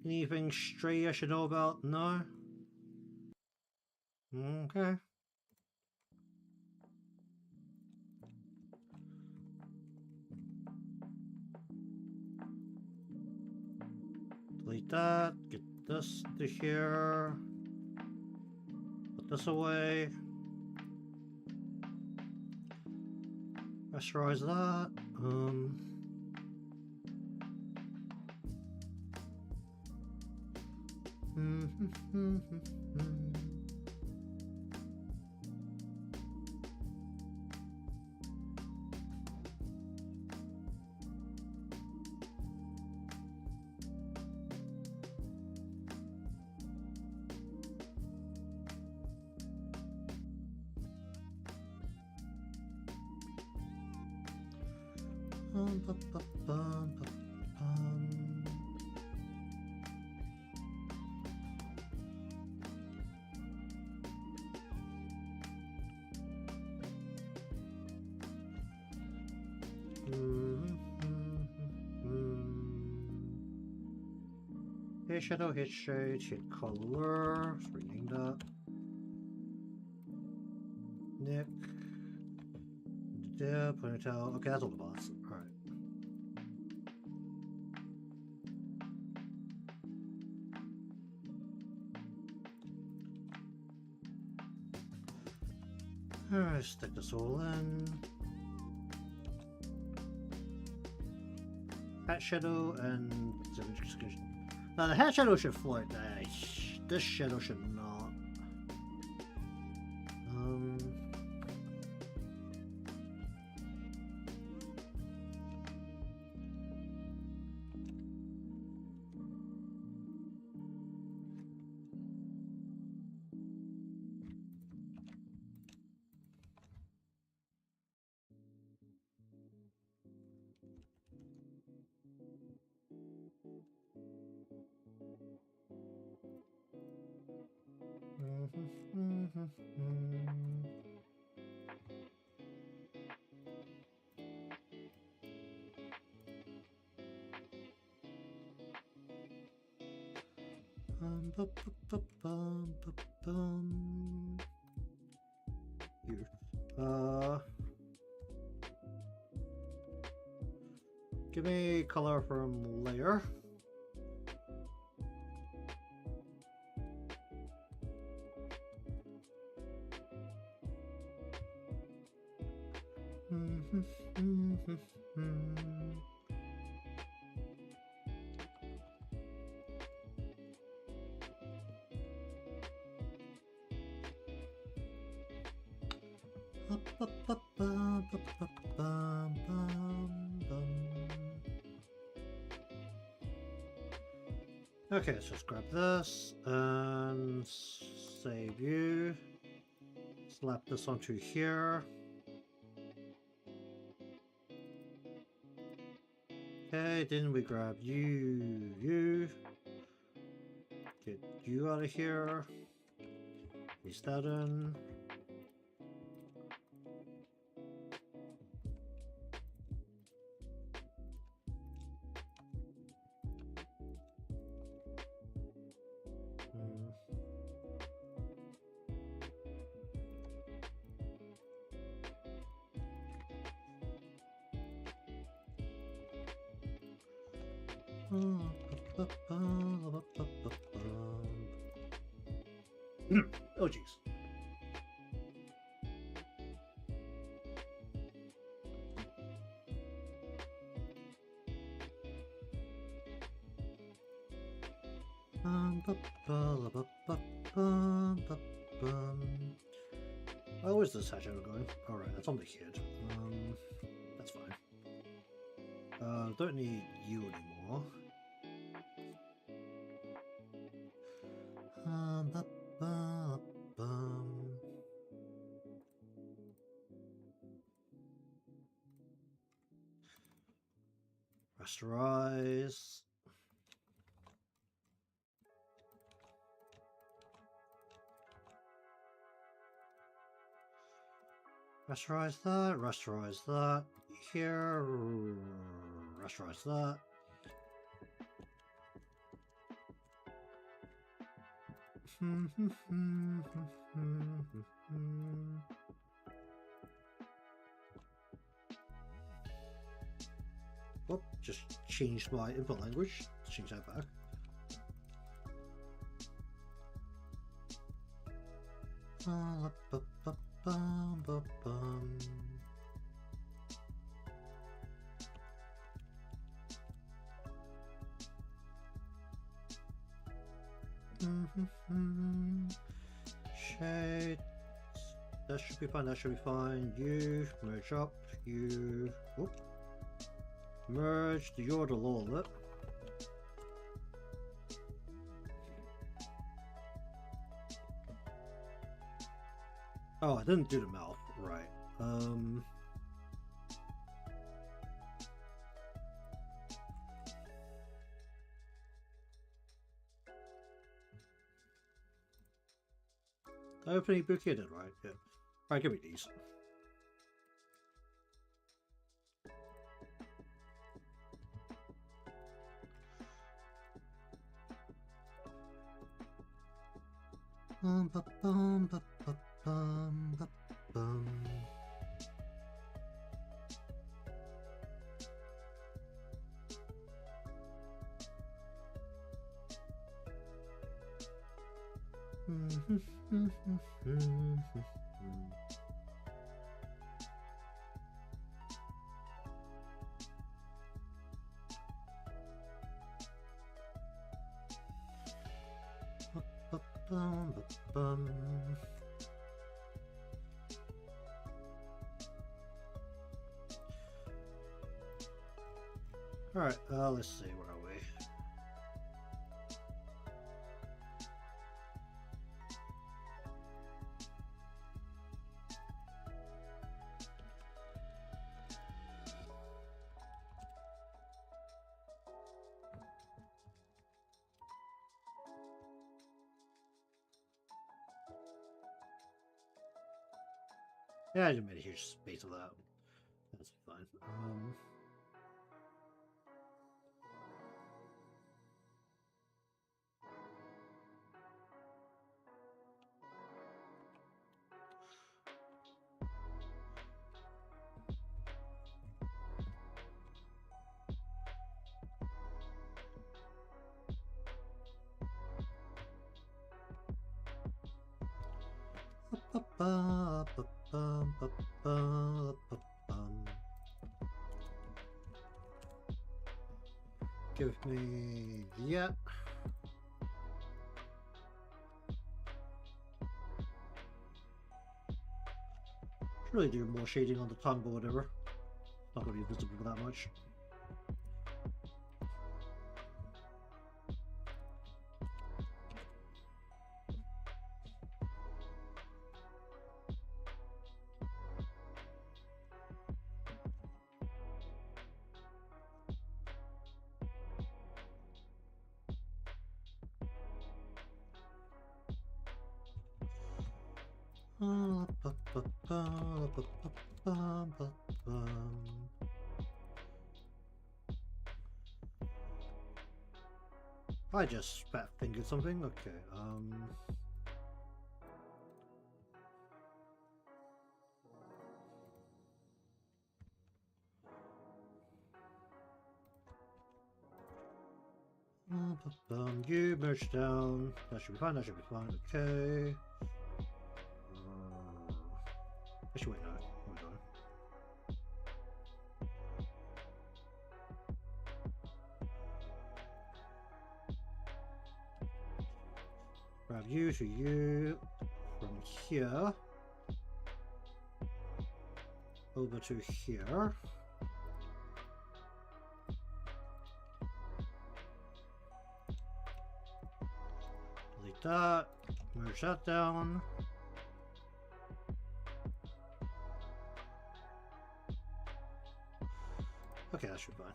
Speaker 1: Anything stray I should know about? No? Okay. Delete that. Get this to here. Put this away. Pressurize that. Hit shadow, hit shade, hit color. Let's rename that. Nick. Yeah, ponytail. Okay, that's all the boss. Alright. Alright, stick this all in. Hat shadow and... Now the hat shadow should float. This shadow should not. Here. Give me color from layer. Okay, let's just grab this and save you. Slap this onto here. Okay, then we grab you. Get you out of here. Paste that in. Oh jeez. Oh, where's this hatch ever going? Alright, that's on the kid. That's fine. Don't need you anymore. Rasterize. Rasterize that, rasterize that. Here, rasterize that. Whoop, just changed my input language. Let's change that back. Shades. That should be fine, that should be fine. You merge up, you whoop. Merge the yordle all of it. Oh, I didn't do the mouth, right. I open Ibuki, I did, right? Yeah. Alright, give me these. Alright, let's see, where are we? Yeah, I just made a huge space of that. That's fine. Give me that. Should really do more shading on the tongue, but whatever. Not going to be visible that much. I just fat fingered something. Okay. You merge down. That should be fine. That should be fine. Okay. Actually, wait, no. Hold on. Grab you to you from here over to here. Delete that. Merge that down. Okay, that should be fine.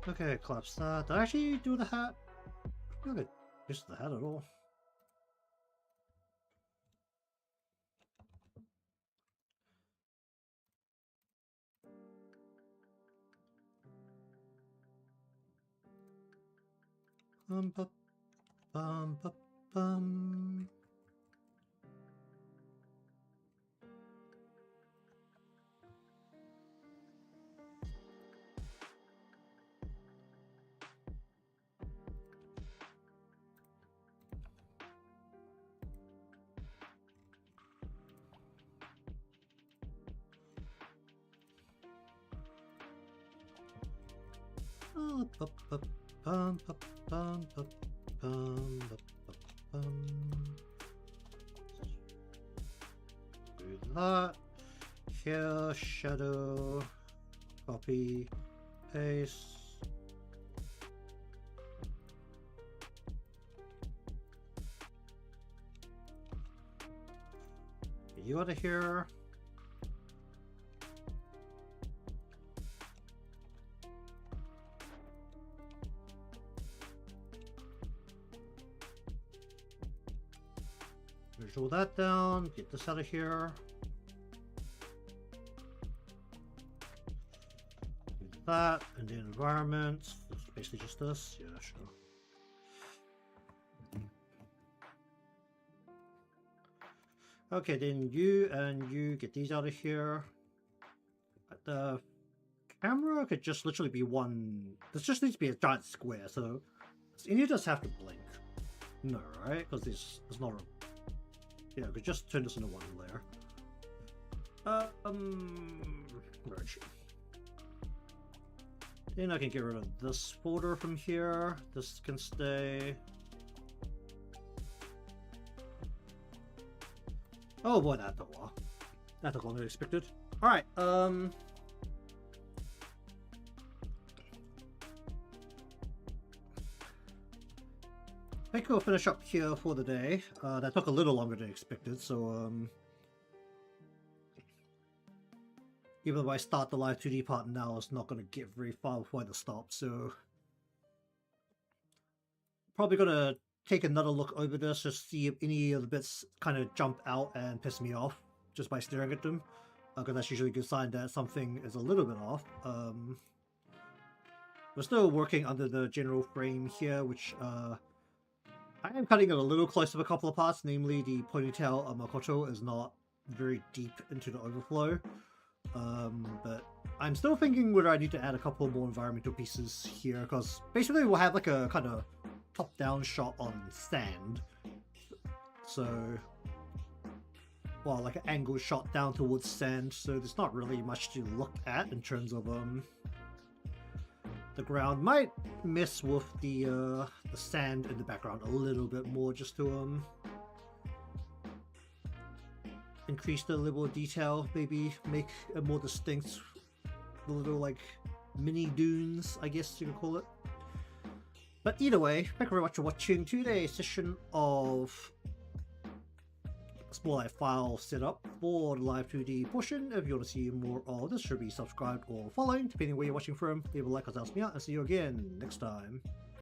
Speaker 1: Okay, collapse that. Did I actually do the hat? I don't think I used the hat at all. Bum, bum, bum, bum, bum. Bum, bum, bum, bum, bum, bum, bum, bum. Do that. Here, shadow, copy, paste. Get you out of here. Visual that down. Get this out of here. Do that, and the environment. It's basically just this. Yeah, sure. Okay, then you and you get these out of here. The camera could just literally be one. This just needs to be a giant square, so and you just have to blink. No, right? Because there's not a. Yeah, I could just turn this into one layer. Merge. Then I can get rid of this folder from here. This can stay. Oh boy, that took a while. That took longer than expected. Alright, I think we'll finish up here for the day. That took a little longer than expected, so even if I start the Live2D part now, it's not going to get very far before I stop, so probably going to take another look over this, just see if any of the bits kind of jump out and piss me off just by staring at them, because that's usually a good sign that something is a little bit off. We're still working under the general frame here, which I am cutting it a little close to a couple of parts, namely the ponytail of Makoto is not very deep into the overflow. But I'm still thinking whether I need to add a couple more environmental pieces here, because basically we'll have like a kind of top-down shot on sand. So, well, like an angled shot down towards sand, so there's not really much to look at in terms of the ground. Might mess with the sand in the background a little bit more, just to increase the level of detail, maybe make it more distinct, the little like mini dunes, I guess you could call it. But either way, thank you very much for watching today's session of small light file setup for the Live2D portion. If you want to see more of this, should be subscribed or following, depending where you're watching from. Leave a like, because that helps me out, and see you again next time.